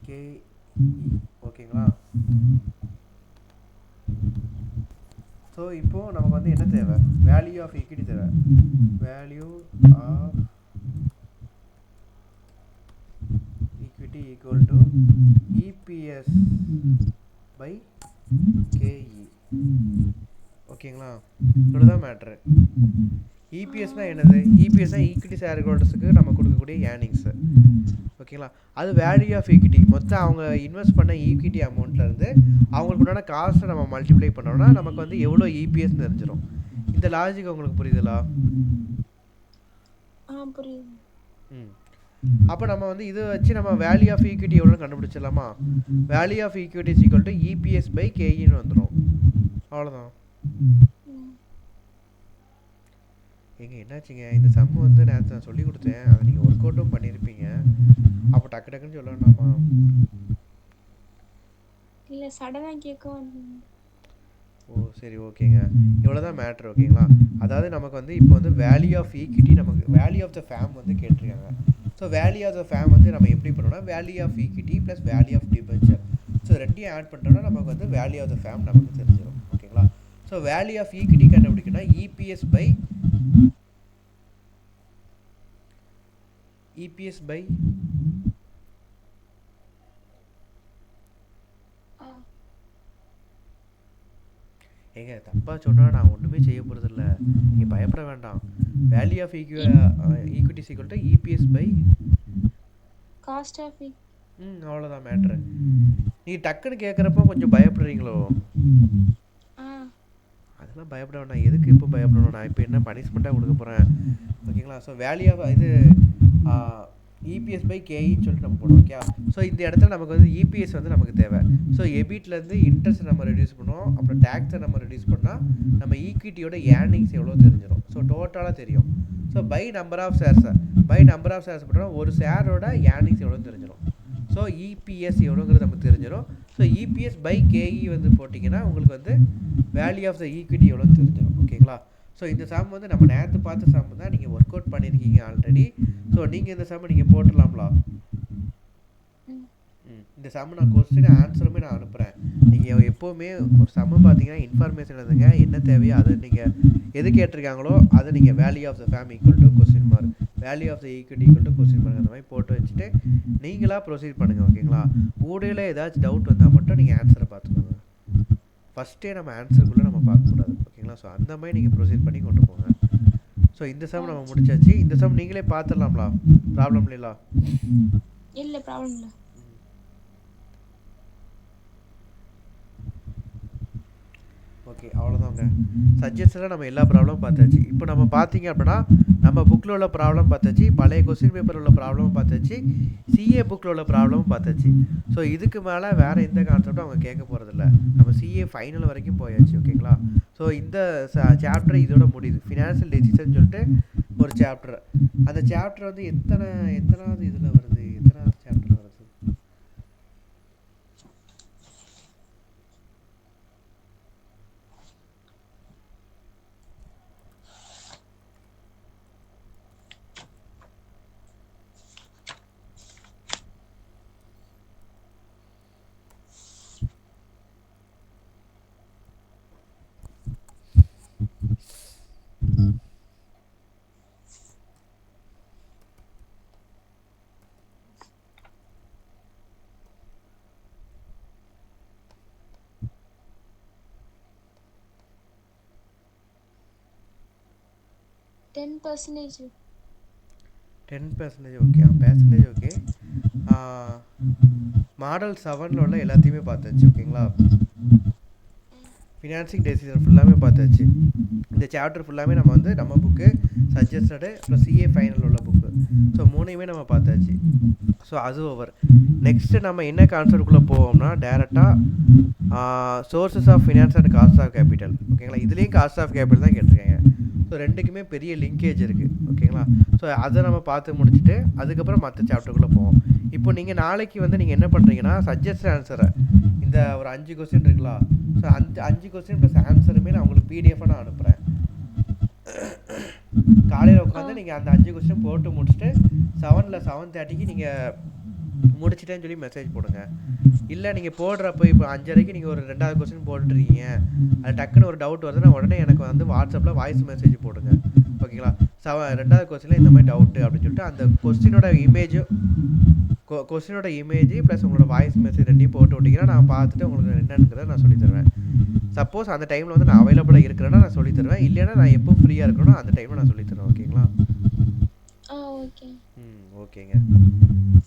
KE. ஓகேங்களா, ஸோ இப்போ நமக்கு வந்து என்ன தேவை? வேல்யூ ஆஃப் ஈக்விட்டி தேவை. Value of equity equal to EPS by KE. ஓகேங்களா, இவ்வளோதான் மேட்ரு. இபிஎஸ்னால் என்னது? இபிஎஸ்னால் ஈக்விட்டி ஷேர் ஹோல்டர்ஸுக்கு நம்ம கொடுக்கக்கூடிய ஏர்னிங்ஸு. ஓகேங்களா, அது வேல்யூ ஆஃப் ஈக்விட்டி. மொத்தம் அவங்க இன்வெஸ்ட் பண்ண ஈக்விட்டி அமௌண்ட்லேருந்து அவங்களுக்கு உண்டான காசை நம்ம மல்டிப்ளை பண்ணோம்னா நமக்கு வந்து எவ்வளோ இபிஎஸ் தெரிஞ்சிடும். இந்த லாஜிக் உங்களுக்கு புரியுதுங்களா? புரியுது. அப்போ நம்ம வந்து இதை வச்சு நம்ம வேல்யூ ஆஃப் ஈக்விட்டி எவ்வளோன்னு கண்டுபிடிச்சிடலாமா? Value of equity is equal to EPS by கேஇன்னு வந்துடும். அவ்வளோதான். ஏங்க என்னாச்சுங்க, இந்த சம் வந்து நேற்று நான் சொல்லி கொடுத்தேன், அதை நீங்கள் ஒர்க் அவுட்டும் பண்ணியிருப்பீங்க. அப்போ டக்குன்னு சொல்ல வேண்டாமா? இல்லை, சடனாக கேட்க. ஓ சரி, ஓகேங்க, இவ்வளோதான் மேட்ரு. ஓகேங்களா, அதாவது நமக்கு வந்து இப்போ வந்து வேல்யூ ஆஃப் ஈக்விட்டி, நமக்கு வேல்யூ ஆஃப் த ஃபேம் வந்து கேட்டிருக்காங்க. So value of the firm வந்து நம்ம எப்படி பண்ணோம்னா value of equity plus value of debenture, so ரெண்டையும் ஆட் பண்ணுறோம்னா நமக்கு வந்து வேல்யூ ஆஃப் த ஃபேம் நமக்கு தெரிஞ்சிடும். ஓகேங்களா, ஸோ வேல்யூ ஆஃப் ஈக்விட்டி கண்டுபிடிக்கணும்னா இபிஎஸ் பை ஏங்க தப்பாக சொன்னால் நான் ஒன்றுமே செய்ய போகிறதில்ல, நீங்கள் பயப்பட வேண்டாம். Value of equity equal to EPS by cost of. அவ்வளோதான் மேட்ரு. நீங்கள் டக்குன்னு கேட்குறப்போ கொஞ்சம் பயப்படுறீங்களோ? அதெல்லாம் பயப்பட வேண்டாம். எதுக்கு இப்போ பயப்படணும்? நான் இப்போ என்ன பனிஷ்மெண்ட்டாக கொடுக்க போகிறேன்? ஓகேங்களா, ஸோ வேல்யூ ஆஃப் இது இபிஎஸ் பை கேஇன்னு சொல்லிட்டு நம்ம போடுவோம். ஓகே, ஸோ இந்த இடத்துல நமக்கு வந்து இபிஎஸ் வந்து நமக்கு தேவை. ஸோ எபிட்லேருந்து இன்ட்ரெஸ்ட் நம்ம ரெடியூஸ் பண்ணுவோம், அப்புறம் டேக்ஸை நம்ம ரெடியூஸ் பண்ணால் நம்ம ஈக்விட்டியோட ஏர்னிங்ஸ் எவ்வளோ தெரிஞ்சிடும். ஸோ டோட்டலாக தெரியும். ஸோ பை நம்பர் ஆஃப் ஷேர்ஸை போட்டோம்னா ஒரு ஷேரோட ஏர்னிங்ஸ் எவ்வளோன்னு தெரிஞ்சிடும். ஸோ இபிஎஸ் எவ்வளோங்கிறது நமக்கு தெரிஞ்சிடும். ஸோ இபிஎஸ் பை கேஇ வந்து போட்டிங்கன்னா உங்களுக்கு வந்து வேல்யூ ஆஃப் த ஈக்விட்டி எவ்வளோன்னு தெரிஞ்சிடும். ஓகேங்களா? ஸோ இந்த சம் வந்து நம்ம நேற்று பார்த்த சம் தான் நீங்கள் ஒர்க் அவுட் பண்ணியிருக்கீங்க ஆல்ரெடி. ஸோ நீங்கள் இந்த சம் நீங்கள் போட்டுடலாம்லா? இந்த சம் நான் கொஸ்டின் ஆன்சருமே நான் அனுப்புகிறேன். நீங்கள் எப்போவுமே ஒரு சம்மு பார்த்தீங்கன்னா இன்ஃபர்மேஷன் எழுதுங்க, என்ன தேவையோ அதை நீங்கள் எது கேட்டிருக்காங்களோ அதை நீங்கள் value of the firm equal to question mark, value of the equity equal to question mark, அந்த மாதிரி போட்டு வச்சுட்டு நீங்களாக ப்ரொசீட் பண்ணுங்கள். ஓகேங்களா? ஊடையில் ஏதாச்சும் டவுட் வந்தால் மட்டும் நீங்கள் ஆன்சரை பார்த்துக்கோங்க. ஃபஸ்ட்டே நம்ம ஆன்சருக்குள்ளே நம்ம பார்க்கக்கூடாது. ஓகேங்களா? ஸோ அந்த மாதிரி நீங்கள் ப்ரொசீட் பண்ணி கொண்டு போங்க. ஸோ இந்த சம் நம்ம முடிச்சாச்சு. இந்த சம் நீங்களே பார்த்துடலாம்லா? ப்ராப்ளம் இல்லைங்களா? இல்லை ப்ராப்ளம் இல்லை. ஓகே, அவ்வளோதாங்க. சஜஷனில் நம்ம எல்லா ப்ராப்ளமும் பார்த்தாச்சு. இப்போ நம்ம பார்த்தீங்க அப்படின்னா நம்ம புக்கில் உள்ள ப்ராப்ளம் பார்த்தாச்சு, பழைய கொஸ்டின் பேப்பர் உள்ள ப்ராப்ளமும் பார்த்தாச்சு, சிஏ புக்கில் உள்ள ப்ராப்ளமும் பார்த்தாச்சு. ஸோ இதுக்கு மேலே வேறு எந்த கான்செப்டும் அவங்க கேட்க போகிறதில்ல. நம்ம சிஏ ஃபைனல் வரைக்கும் போயாச்சு. ஓகேங்களா? ஸோ இந்த சாப்டர் இதோட முடியுது. ஃபினான்ஷியல் டெசிஷன் சொல்லிட்டு ஒரு சாப்டர். அந்த சாப்டர் வந்து எத்தனாவது இதில் வருது, எத்தனாவது சாப்டர் வருது? 10%. 10% ஓகே. percentage okay. மாடல் 7ல் உள்ள எல்லாத்தையுமே பார்த்தாச்சு. ஓகேங்களா? ஃபினான்சிங் டெசிஷன் ஃபுல்லாமே பார்த்தாச்சு. இந்த சாப்டர் ஃபுல்லாமே நம்ம வந்து நம்ம புக்கு சஜஸ்டடு ப்ளஸ் சிஏ ஃபைனல் உள்ள புக்கு, ஸோ மூணையுமே நம்ம பார்த்தாச்சு. ஸோ அது ஓவர். நெக்ஸ்ட்டு நம்ம என்ன கான்செப்டுக்குள்ளே போவோம்னா டேரெக்டாக sources of finance and cost of capital. ஓகேங்களா? இதுலேயும் காஸ்ட் ஆஃப் கேபிட்டல் தான் கேட்டிருக்காங்க. ஸோ ரெண்டுக்குமே பெரிய லிங்கேஜ் இருக்குது. ஓகேங்களா? ஸோ அதை நம்ம பார்த்து முடிச்சுட்டு அதுக்கப்புறம் மற்ற சாப்டருக்குள்ளே போவோம். இப்போ நீங்கள் நாளைக்கு வந்து நீங்கள் என்ன பண்ணுறீங்கன்னா சஜஸ்ட் ஆன்சரை இந்த ஒரு 5 கொஸ்டின் இருக்குங்களா? ஸோ அந்த 5 கொஸ்டின் ப்ளஸ் ஆன்சருமே நான் உங்களுக்கு பிடிஎஃபாக நான் அனுப்புகிறேன். காலையில் உட்காந்து நீங்கள் அந்த 5 கொஸ்டின் போட்டு முடிச்சுட்டு 7:30க்கு நீங்கள் முடிச்சிட்டேன்னு சொல்லி மெசேஜ் போடுங்க. இல்லை நீங்கள் போடுறப்போ இப்போ 5:30க்கு நீங்கள் ஒரு 2வது கொஸ்டின் போட்டுருக்கீங்க, அது டக்குன்னு ஒரு டவுட் வருதுன்னா உடனே எனக்கு வந்து வாட்ஸ்அப்பில் வாய்ஸ் மெசேஜ் போடுங்க. ஓகேங்களா? 2வது கொஸ்டினில் இந்த மாதிரி டவுட்டு அப்படின்னு சொல்லிட்டு அந்த கொஸ்டினோட இமேஜ் ப்ளஸ் உங்களோட வாய்ஸ் மெசேஜ் ரெண்டையும் போட்டு விட்டிங்கன்னா நான் பார்த்துட்டு உங்களுக்கு என்னங்கிறத நான் சொல்லித்தருவேன். சப்போஸ் அந்த டைமில் வந்து நான் அவைலபிளாக இருக்கிறேன்னா நான் சொல்லித்தருவேன், இல்லைன்னா நான் எப்போ ஃப்ரீயாக இருக்கணும் அந்த டைமில் நான் சொல்லித்தருவேன். ஓகேங்களா? ஓகே. ஓகேங்க.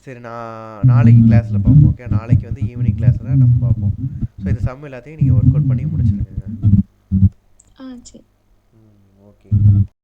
சரி, நான் நாளைக்கு கிளாஸில் பார்ப்போம். ஓகே, நாளைக்கு வந்து ஈவினிங் கிளாஸில் நம்ம பார்ப்போம். ஸோ இந்த சம் எல்லாத்தையும் நீங்கள் ஒர்க் அவுட் பண்ணி முடிச்சிடுங்க.